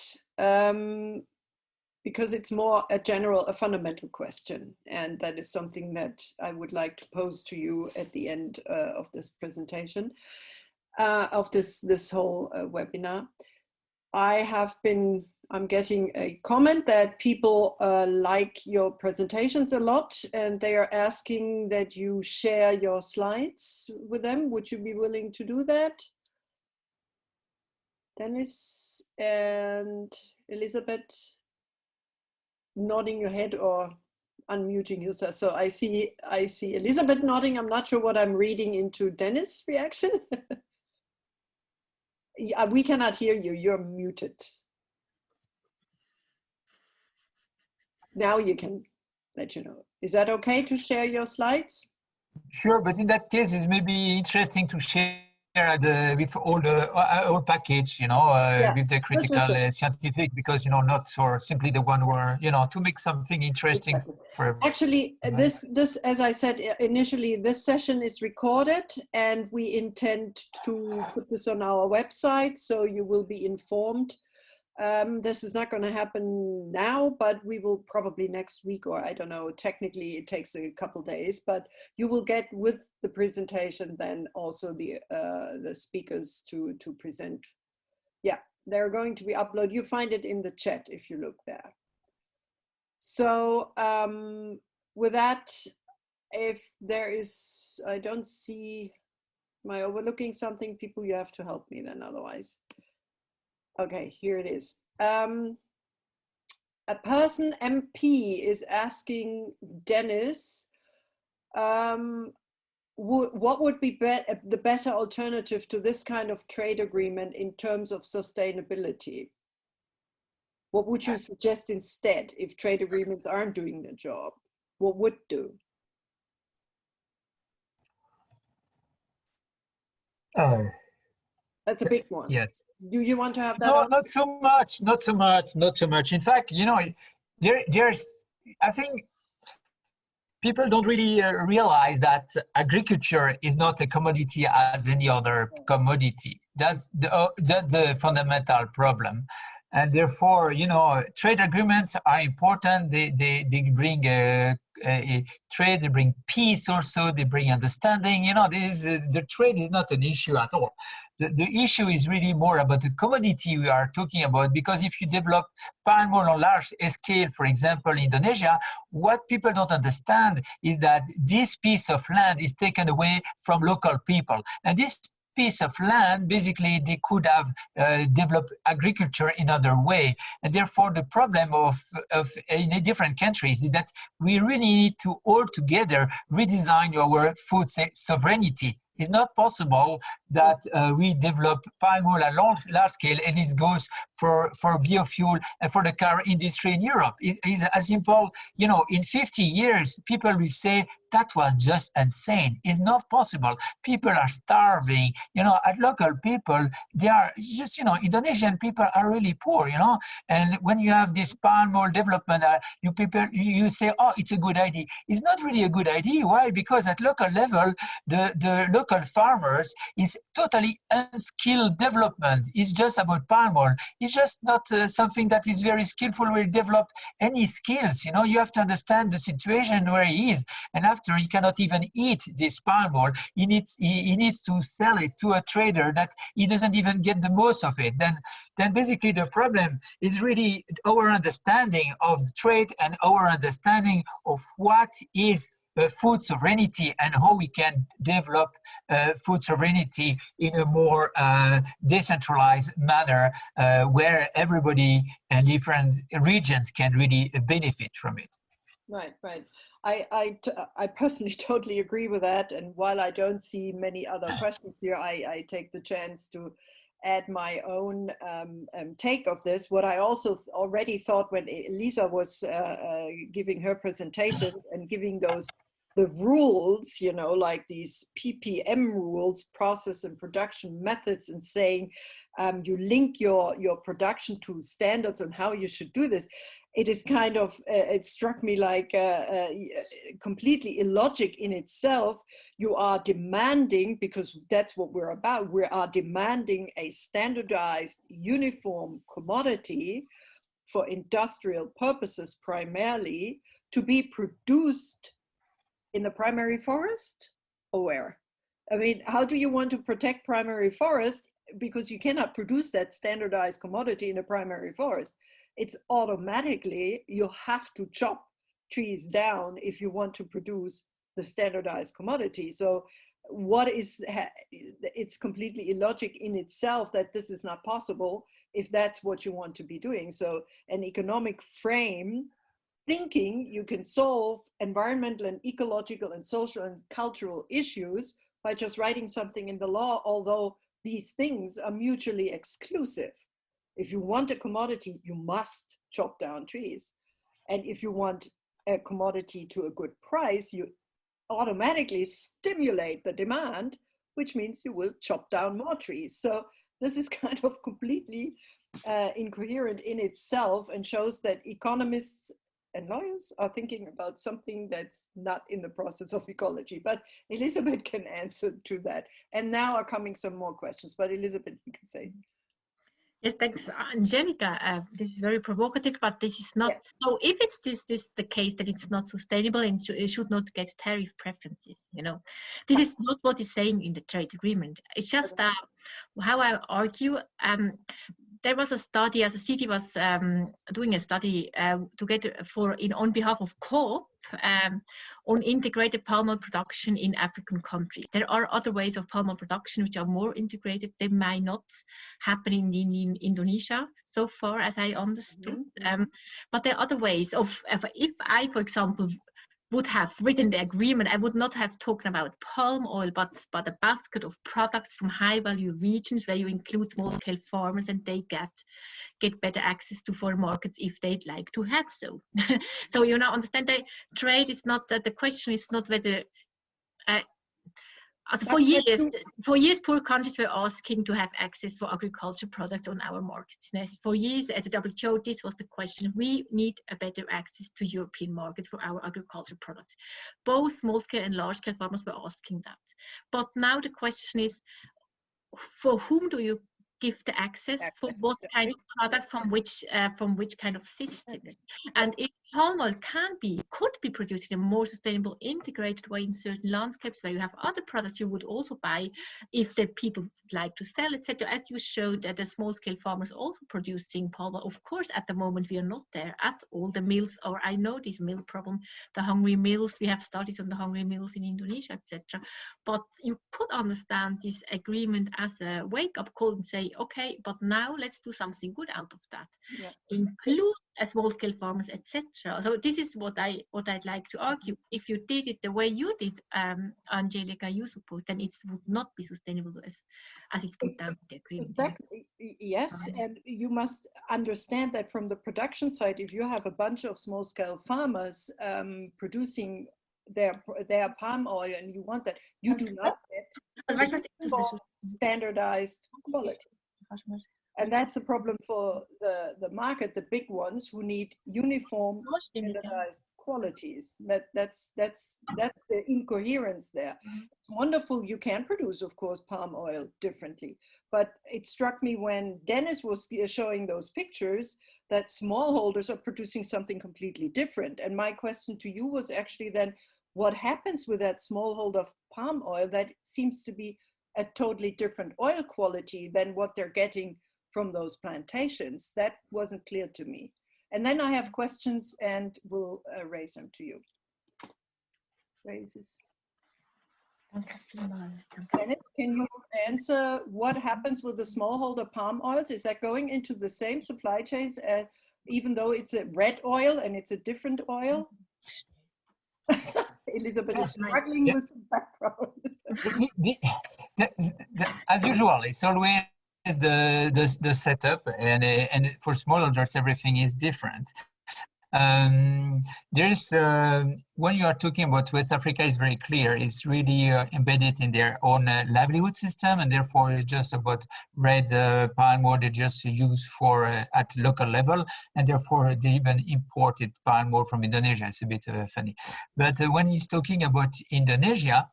because it's more a fundamental question, and that is something that I would like to pose to you at the end of this presentation, of this whole webinar. I'm getting a comment that people like your presentations a lot, and they are asking that you share your slides with them. Would you be willing to do that? Dennis and Elizabeth, nodding your head or unmuting yourself. So I see Elizabeth nodding. I'm not sure what I'm reading into Dennis' reaction. Yeah, we cannot hear you. You're muted. Now you can let you know. Is that okay to share your slides? Sure, but in that case, it's maybe interesting to share with all the whole package, yeah, with the critical scientific, because not for simply the one where to make something interesting for everyone. Actually, this as I said initially, this session is recorded, and we intend to put this on our website, so you will be informed. This is not going to happen now, but we will probably next week, or I don't know, technically it takes a couple days, but you will get with the presentation then also the speakers to present. Yeah, they're going to be uploaded. You find it in the chat if you look there. So with that, if there is, I don't see, am I overlooking something? People, you have to help me then otherwise. Okay, here it is. A person MP is asking Dennis, what would be the better alternative to this kind of trade agreement in terms of sustainability? What would you suggest instead if trade agreements aren't doing their job? What would do? That's a big one. Yes. Do you want to have that? No, not so much. Not so much. In fact, there's. I think people don't really realize that agriculture is not a commodity as any other commodity. That's the fundamental problem. And therefore, trade agreements are important. They bring trade, they bring peace also, they bring understanding. The trade is not an issue at all. The issue is really more about the commodity we are talking about, because if you develop palm oil on large scale, for example, in Indonesia, what people don't understand is that this piece of land is taken away from local people. And this piece of land, basically they could have developed agriculture in other way. And therefore the problem of in the different countries is that we really need to all together redesign our food sovereignty. It's not possible that we develop palm oil at large scale and it goes for biofuel and for the car industry in Europe. It's as simple, you know, in 50 years, people will say that was just insane. It's not possible. People are starving, you know, at local people, they are just, you know, Indonesian people are really poor, you know, and when you have this palm oil development, you say, oh, it's a good idea. It's not really a good idea. Why? Because at local level, the local farmers is totally unskilled development. It's just about palm oil. It's just not something that is very skillful, will develop any skills. You know, you have to understand the situation where he is. And after he cannot even eat this palm oil, he needs to sell it to a trader that he doesn't even get the most of it. Then basically the problem is really our understanding of trade and our understanding of what is food sovereignty and how we can develop food sovereignty in a more decentralized manner where everybody and different regions can really benefit from it. Right, right. I personally totally agree with that. And while I don't see many other questions here, I take the chance to add my own take of this. What I also already thought when Elisa was giving her presentation and giving the rules, you know, like these PPM rules, process and production methods, and saying you link your production to standards on how you should do this. It is kind of, it struck me like completely illogic in itself. You are demanding, because that's what we're about, we are demanding a standardized, uniform commodity for industrial purposes primarily to be produced in the primary forest or where? I mean, how do you want to protect primary forest? Because you cannot produce that standardized commodity in a primary forest. It's automatically, you have to chop trees down if you want to produce the standardized commodity. So it's completely illogic in itself that this is not possible if that's what you want to be doing. So an economic frame thinking you can solve environmental and ecological and social and cultural issues by just writing something in the law, although these things are mutually exclusive. If you want a commodity, you must chop down trees. And if you want a commodity to a good price, you automatically stimulate the demand, which means you will chop down more trees. So this is kind of completely incoherent in itself and shows that economists and lawyers are thinking about something that's not in the process of ecology. But Elizabeth can answer to that. And now are coming some more questions, but Elizabeth, you can say. Yes, thanks, Angelica. This is very provocative, but this is not. Yes. So if it's this the case that it's not sustainable and it should not get tariff preferences, you know, this is not what is saying in the trade agreement. It's just how I argue. There was a study, as a city was doing a study together on behalf of COOP on integrated palm oil production in African countries. There are other ways of palm oil production which are more integrated. They might not happen in Indonesia so far, as I understood. But there are other ways of, if I, for example, would have written the agreement, I would not have talked about palm oil, but a basket of products from high-value regions where you include small-scale farmers and they get better access to foreign markets if they'd like to have so. So, you know, understand that trade is not, the question is not whether, for years, poor countries were asking to have access for agriculture products on our markets. For years at the WTO, this was the question. We need a better access to European markets for our agriculture products. Both small-scale and large-scale farmers were asking that. But now the question is, for whom do you give the access for what kind of products from which kind of systems? And if palm oil could be produced in a more sustainable, integrated way in certain landscapes where you have other products you would also buy if the people would like to sell, etc. As you showed, that the small-scale farmers also producing palm oil. Of course, at the moment we are not there at all. The mills, or I know this mill problem, the hungry mills. We have studies on the hungry mills in Indonesia, etc. But you could understand this agreement as a wake-up call and say, okay, but now let's do something good out of that. Yeah. Include a small-scale farmers, etc. So this is what I'd like to argue. If you did it the way you did, Angelica, you suppose, then it would not be sustainable as it's put down in the agreement. Exactly. Yes, and you must understand that from the production side, if you have a bunch of small-scale farmers producing their palm oil, and you want that, you do not get standardized quality. And that's a problem for the market, the big ones who need uniform standardized qualities. That's the incoherence there. It's wonderful you can produce, of course, palm oil differently. But it struck me when Dennis was showing those pictures that smallholders are producing something completely different. And my question to you was actually then, what happens with that smallholder of palm oil that seems to be a totally different oil quality than what they're getting from those plantations? That wasn't clear to me. And then I have questions and we'll raise them to you. Raises. Dennis, can you answer what happens with the smallholder palm oils? Is that going into the same supply chains, even though it's a red oil and it's a different oil? Elizabeth is struggling with some background. As usual, it's always the setup, and for smallholders everything is different. There's when you are talking about West Africa, is very clear. It's really embedded in their own livelihood system, and therefore it's just about red palm oil they just use for at local level, and therefore they even imported palm oil from Indonesia. It's a bit funny, but when he's talking about Indonesia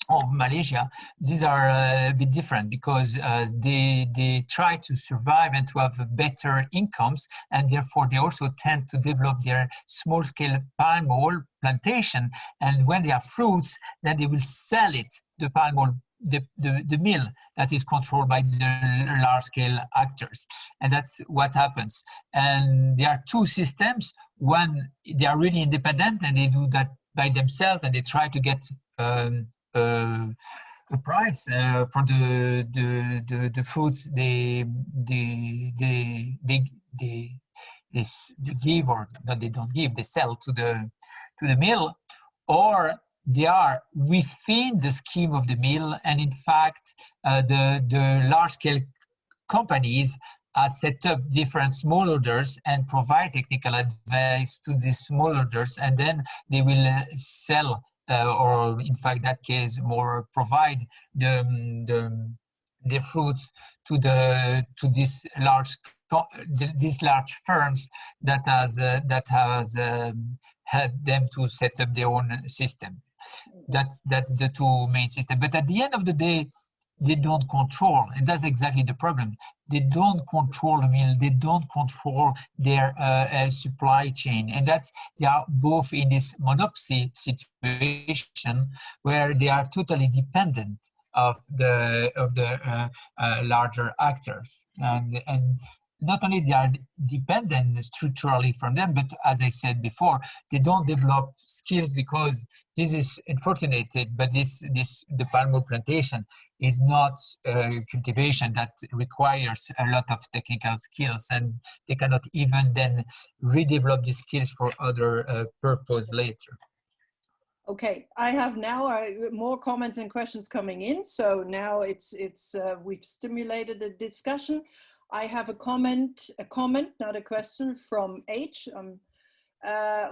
or Malaysia, these are a bit different because they try to survive and to have better incomes, and therefore they also tend to develop their small-scale palm oil plantation, and when they have fruits, then they will sell it, the palm oil, the mill that is controlled by the large-scale actors, and that's what happens. And there are two systems. One, they are really independent and they do that by themselves, and they try to get a price for the fruits they give, or that they don't give, they sell to the mill, or they are within the scheme of the mill, and in fact the large-scale companies set up different smallholders and provide technical advice to the smallholders, and then they will sell or in fact that case more provide the fruits to these large firms that has helped them to set up their own system. That's the two main systems. But at the end of the day, they don't control, and that's exactly the problem. They don't control the mill, they don't control their supply chain, and they are both in this monopoly situation where they are totally dependent of the larger actors, and not only they are dependent structurally from them, but as I said before, they don't develop skills, because this is unfortunate, but the palm oil plantation is not cultivation that requires a lot of technical skills, and they cannot even then redevelop these skills for other purpose later. Okay, I have now more comments and questions coming in. So now we've stimulated a discussion. I have a comment, not a question, from H,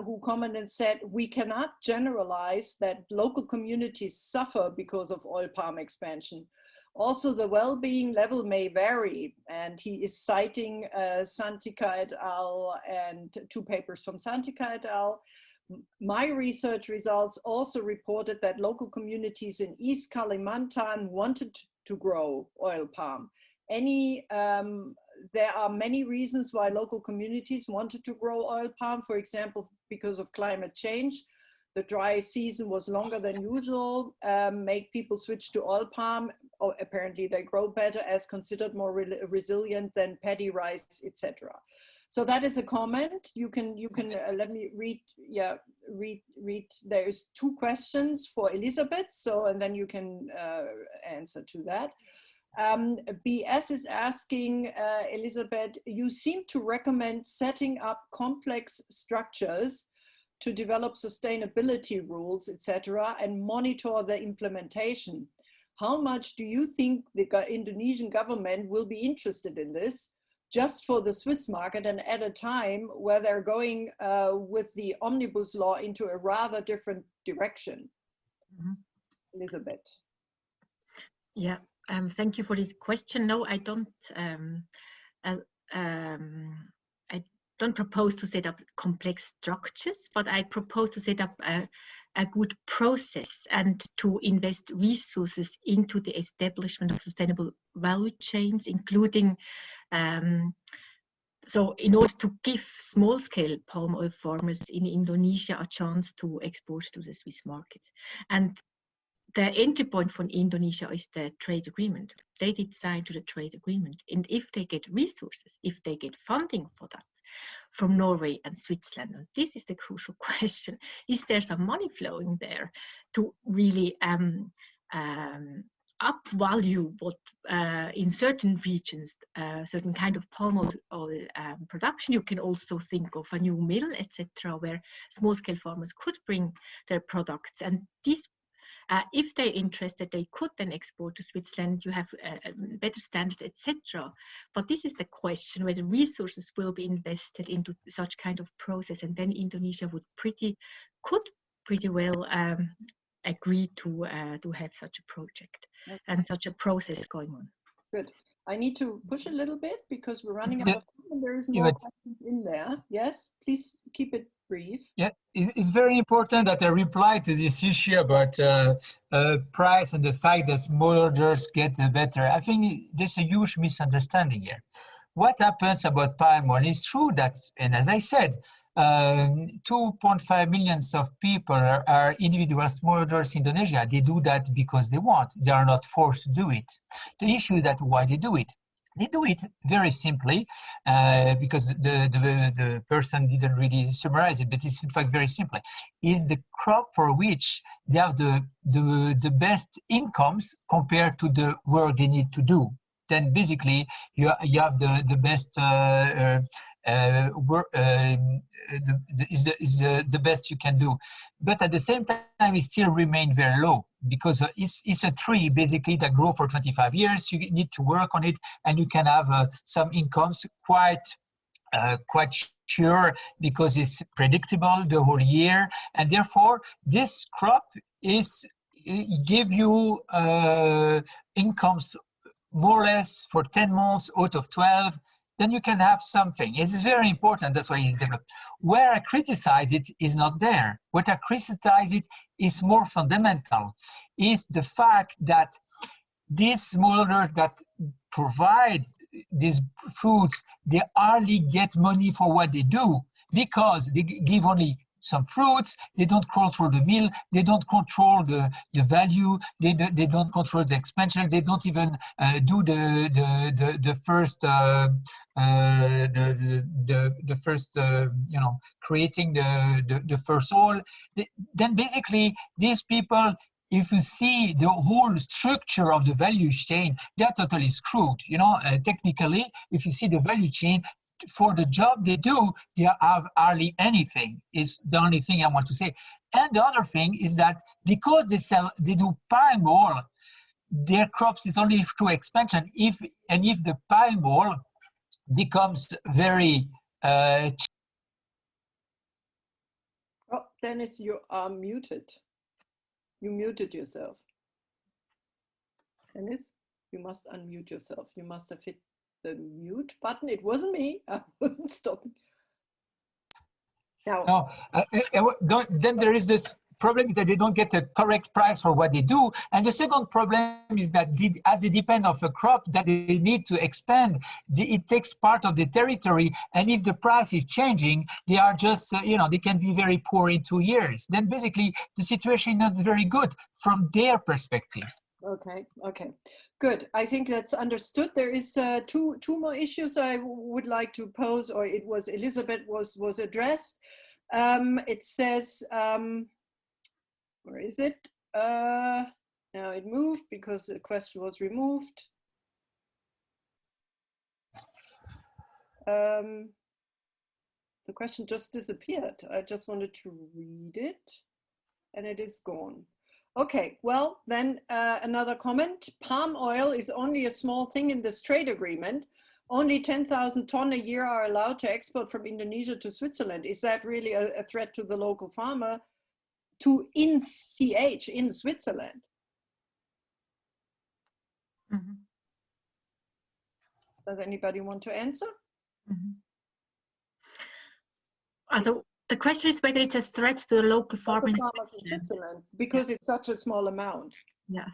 who commented and said, we cannot generalize that local communities suffer because of oil palm expansion. Also, the well-being level may vary, and he is citing Santika et al. And two papers from Santika et al. My research results also reported that local communities in East Kalimantan wanted to grow oil palm. There are many reasons why local communities wanted to grow oil palm, for example, because of climate change. The dry season was longer than usual, make people switch to oil palm. Oh, apparently they grow better as considered more resilient than paddy, rice, etc. So that is a comment. You can let me read. Yeah, read. There's 2 questions for Elizabeth. So and then you can answer to that. BS is asking, Elizabeth, you seem to recommend setting up complex structures to develop sustainability rules, etc., and monitor the implementation. How much do you think the Indonesian government will be interested in this, just for the Swiss market, and at a time where they're going with the omnibus law into a rather different direction? Mm-hmm. Elizabeth. Yeah, thank you for this question. No, I don't propose to set up complex structures, but I propose to set up a good process and to invest resources into the establishment of sustainable value chains, including so in order to give small-scale palm oil farmers in Indonesia a chance to export to the Swiss market. And the entry point for Indonesia is the trade agreement. They did sign to the trade agreement. And if they get resources, if they get funding for that from Norway and Switzerland, and this is the crucial question, is there some money flowing there to really upvalue what in certain regions, certain kind of palm oil production? You can also think of a new mill, etc., where small-scale farmers could bring their products, and this if they're interested, they could then export to Switzerland. You have a better standard, etc. But this is the question, whether resources will be invested into such kind of process, and then Indonesia could pretty well agree to have such a project and such a process going on. Good. I need to push a little bit because we're running out of time and there is more questions in there. Yes, please keep it brief. Yeah, it's very important that I reply to this issue about price and the fact that small orders get better. I think there's a huge misunderstanding here. What happens about palm oil? It's true that, and as I said, 2.5 million of people are individual smallholders in Indonesia. They do that because they want. They are not forced to do it. The issue is that why they do it. They do it very simply because the person didn't really summarize it, but it's in fact very simple. Is the crop for which they have the best incomes compared to the work they need to do. Then basically you have the best the best you can do, but at the same time it still remain very low because it's a tree basically that grow for 25 years. You need to work on it, and you can have some incomes quite sure because it's predictable the whole year, and therefore this crop give you incomes more or less for 10 months out of 12, then you can have something. It's very important, that's why it's developed. Where I criticize it is not there. What I criticize it is more fundamental, is the fact that these smallholders that provide these foods, they hardly get money for what they do because they give only some fruits, they don't control the mill, they don't control the value, they don't control the expansion, they don't even do the first creating the first oil. Then basically these people, if you see the whole structure of the value chain, they're totally screwed. Technically, if you see the value chain, for the job they do, they have hardly anything, is the only thing I want to say. And the other thing is that because they do palm oil, their crops is only through expansion. If the palm oil becomes very Oh, Dennis, you are muted. You muted yourself. Dennis, you must unmute yourself. You must have hit the mute button. It wasn't me. I wasn't stopping. Now, no, then there is this problem is that they don't get a correct price for what they do. And the second problem is that as they depend on a crop that they need to expand, it takes part of the territory. And if the price is changing, they are just, they can be very poor in 2 years. Then basically the situation is not very good from their perspective. Okay, okay, good. I think that's understood. There is two more issues I would like to pose, or it was Elizabeth was addressed. It says, where is it? Now it moved because the question was removed. The question just disappeared. I just wanted to read it and it is gone. Okay, well, then another comment. Palm oil is only a small thing in this trade agreement. Only 10,000 tons a year are allowed to export from Indonesia to Switzerland. Is that really a threat to the local farmer in Switzerland? Mm-hmm. Does anybody want to answer? Mm-hmm. Also, the question is whether it's a threat to the local farmers in Switzerland, because it's such a small amount. Yeah.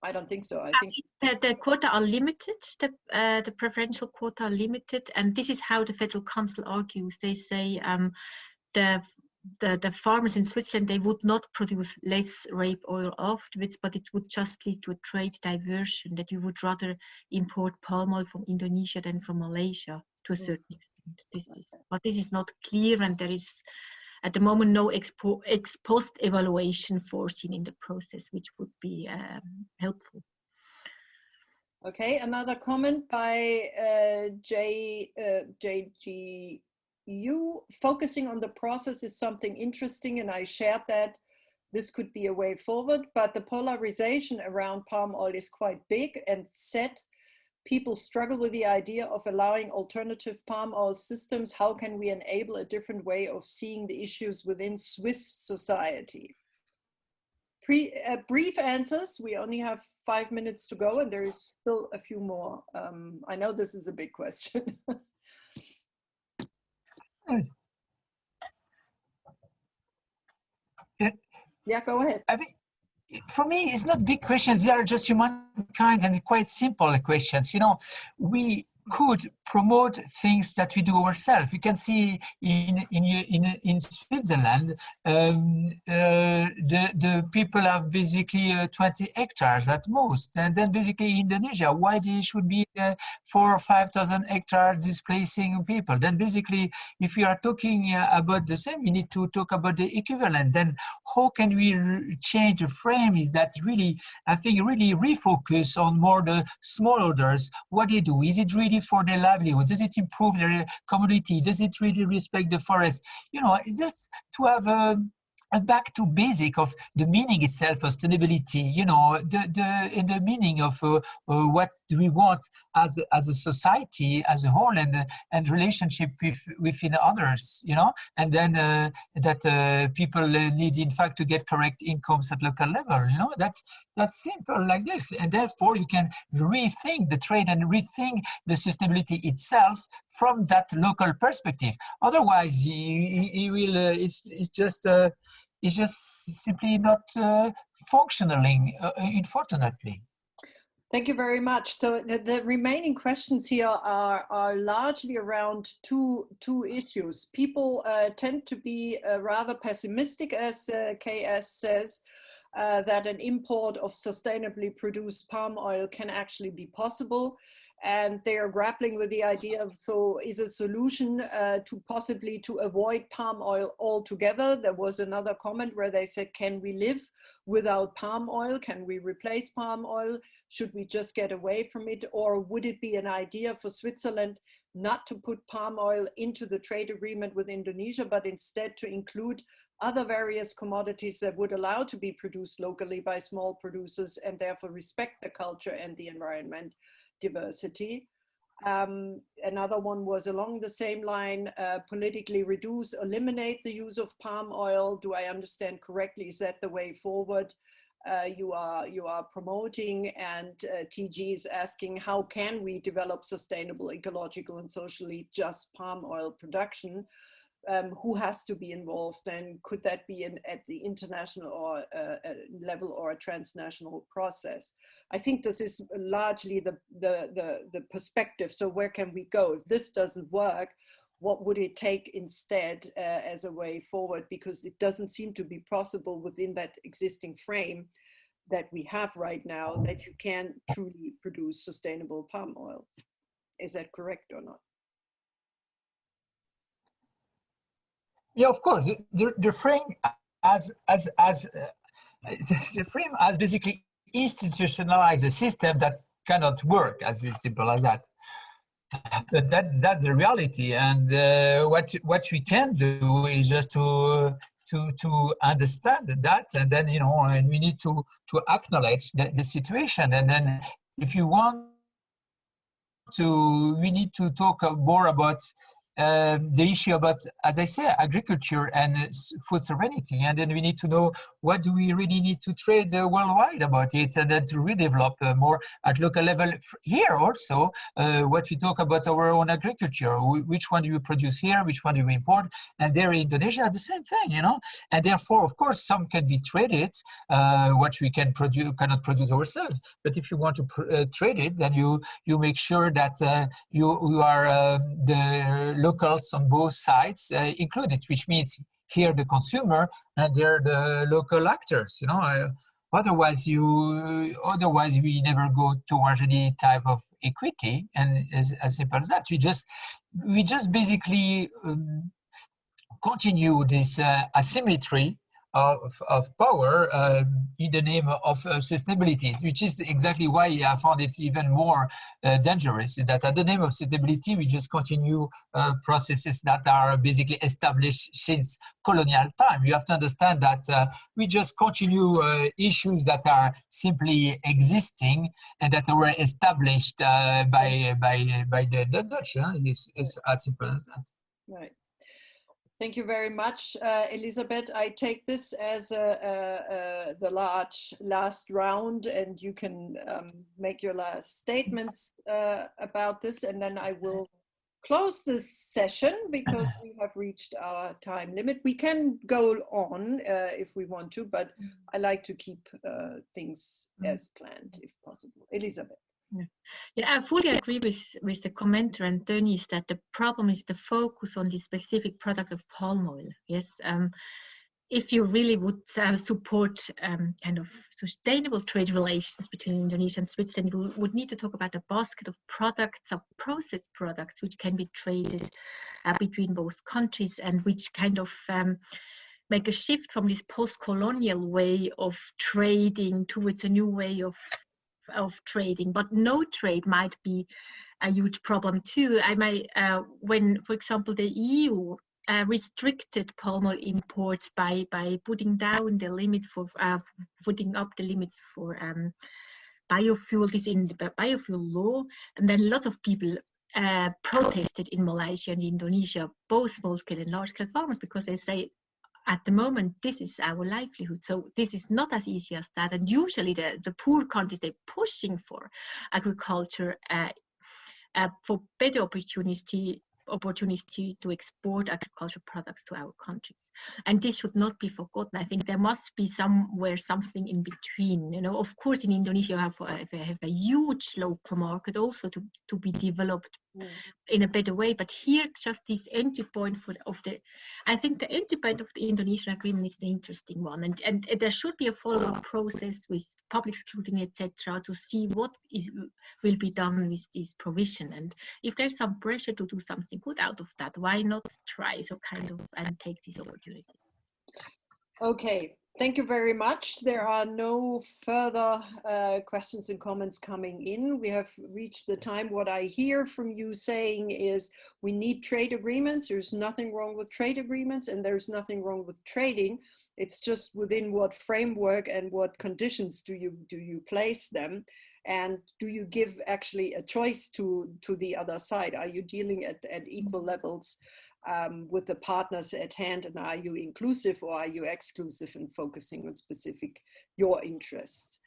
I don't think so. I think the quota are limited, the preferential quota are limited, and this is how the Federal Council argues. They say the farmers in Switzerland, they would not produce less rape oil afterwards, but it would just lead to a trade diversion, that you would rather import palm oil from Indonesia than from Malaysia to a certain extent. But this is not clear, and there is at the moment no ex post evaluation foreseen in the process, which would be helpful. Okay, another comment by JGU. Focusing on the process is something interesting, and I shared that this could be a way forward, but the polarization around palm oil is quite big and set. People struggle with the idea of allowing alternative palm oil systems. How can we enable a different way of seeing the issues within Swiss society? Brief answers. We only have 5 minutes to go, and there is still a few more. I know this is a big question. Yeah, go ahead. I think for me, it's not big questions. They are just humankind and quite simple questions. We could promote things that we do ourselves. You can see in Switzerland, the people have basically 20 hectares at most, and then basically Indonesia, why they should be 4,000 or 5,000 hectares displacing people? Then basically, if we are talking about the same, we need to talk about the equivalent. Then how can we change the frame? Is that really, I think, really refocus on more the smallholders, what they do? Is it really for their livelihood? Does it improve their commodity? Does it really respect the forest? Just to have a back to basic of the meaning itself of sustainability, the meaning of what do we want as a society as a whole, and relationship within others, and then that people need in fact to get correct incomes at local level. That's simple like this, and therefore you can rethink the trade and rethink the sustainability itself from that local perspective. Otherwise, it's just simply not functioning, unfortunately. Thank you very much. So the remaining questions here are largely around two issues. People tend to be rather pessimistic, as KS says, that an import of sustainably produced palm oil can actually be possible. And they are grappling with the idea of, so is a solution to possibly to avoid palm oil altogether? There was another comment where they said, can we live without palm oil? Can we replace palm oil? Should we just get away from it? Or would it be an idea for Switzerland not to put palm oil into the trade agreement with Indonesia, but instead to include other various commodities that would allow to be produced locally by small producers and therefore respect the culture and the environment diversity? Another one was along the same line, politically reduce, eliminate the use of palm oil. Do I understand correctly? Is that the way forward you are promoting? And TG is asking, how can we develop sustainable, ecological and socially just palm oil production? who has to be involved, and could that be at the international or level or a transnational process? I think this is largely the perspective. So where can we go? If this doesn't work, what would it take instead as a way forward? Because it doesn't seem to be possible within that existing frame that we have right now that you can truly produce sustainable palm oil. Is that correct or not? Yeah, of course. The frame the frame has basically institutionalized a system that cannot work, as simple as that. But that's the reality, and what we can do is just to understand that, and then and we need to acknowledge the situation, and then if you want to, we need to talk more about the issue about, as I say, agriculture and food sovereignty, and then we need to know what do we really need to trade worldwide about it, and then to redevelop more at local level here also. What we talk about our own agriculture, which one do we produce here, which one do we import, and there in Indonesia the same thing, and therefore of course some can be traded, what we can produce cannot produce ourselves. But if you want to trade it, then you make sure that you are the locals on both sides included, which means here the consumer and there the local actors. Otherwise we never go towards any type of equity, and as simple as that. We just basically continue this asymmetry of power in the name of sustainability, which is exactly why I found it even more dangerous, is that at the name of sustainability, we just continue processes that are basically established since colonial time. You have to understand that we just continue issues that are simply existing and that were established by the Dutch. It's as simple as that. Right. Thank you very much, Elisabeth. I take this as the last round, and you can make your last statements about this, and then I will close this session because we have reached our time limit. We can go on if we want to, but I like to keep things as planned if possible. Elisabeth. Yeah, I fully agree with the commenter and Denise that the problem is the focus on the specific product of palm oil. Yes, if you really would support kind of sustainable trade relations between Indonesia and Switzerland, you would need to talk about a basket of products, of processed products, which can be traded between both countries, and which kind of make a shift from this post-colonial way of trading towards a new way of trading. But no trade might be a huge problem too. When, for example, the EU restricted palm oil imports by putting down the limits for putting up the limits for biofuel, this in the biofuel law, and then a lot of people protested in Malaysia and Indonesia, both small-scale and large-scale farmers, because they say, at the moment, this is our livelihood. So this is not as easy as that. And usually the poor countries, they're pushing for agriculture, for better opportunity to export agricultural products to our countries. And this should not be forgotten. I think there must be somewhere something in between. Of course, in Indonesia, you have a huge local market also to be developed in a better way. But here, just this entry point I think the entry point of the Indonesian agreement is the interesting one. And there should be a follow-up process with public scrutiny, etc., to see what will be done with this provision. And if there's some pressure to do something good out of that, why not try and take this opportunity? Okay, thank you very much. There are no further questions and comments coming in. We have reached the time. What I hear from you saying is we need trade agreements. There's nothing wrong with trade agreements, and there's nothing wrong with trading. It's just within what framework and what conditions do you place them, and do you give actually a choice to the other side? Are you dealing at equal levels with the partners at hand, and are you inclusive or are you exclusive and focusing on specific your interests?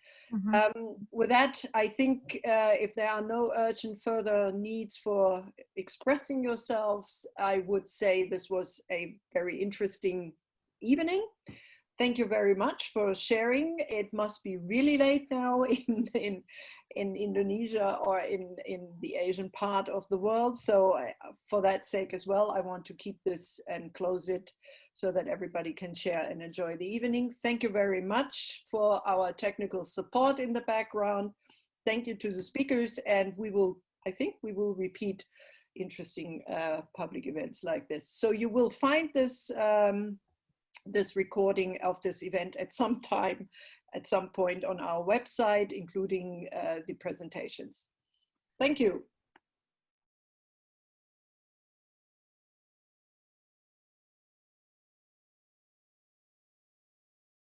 With that, I think if there are no urgent further needs for expressing yourselves, I would say this was a very interesting evening. Thank you very much for sharing. It must be really late now in Indonesia or in the Asian part of the world. So for that sake as well, I want to keep this and close it so that everybody can share and enjoy the evening. Thank you very much for our technical support in the background. Thank you to the speakers, and I think we will repeat interesting public events like this. So you will find this this recording of this event at some point on our website, including the presentations. Thank you.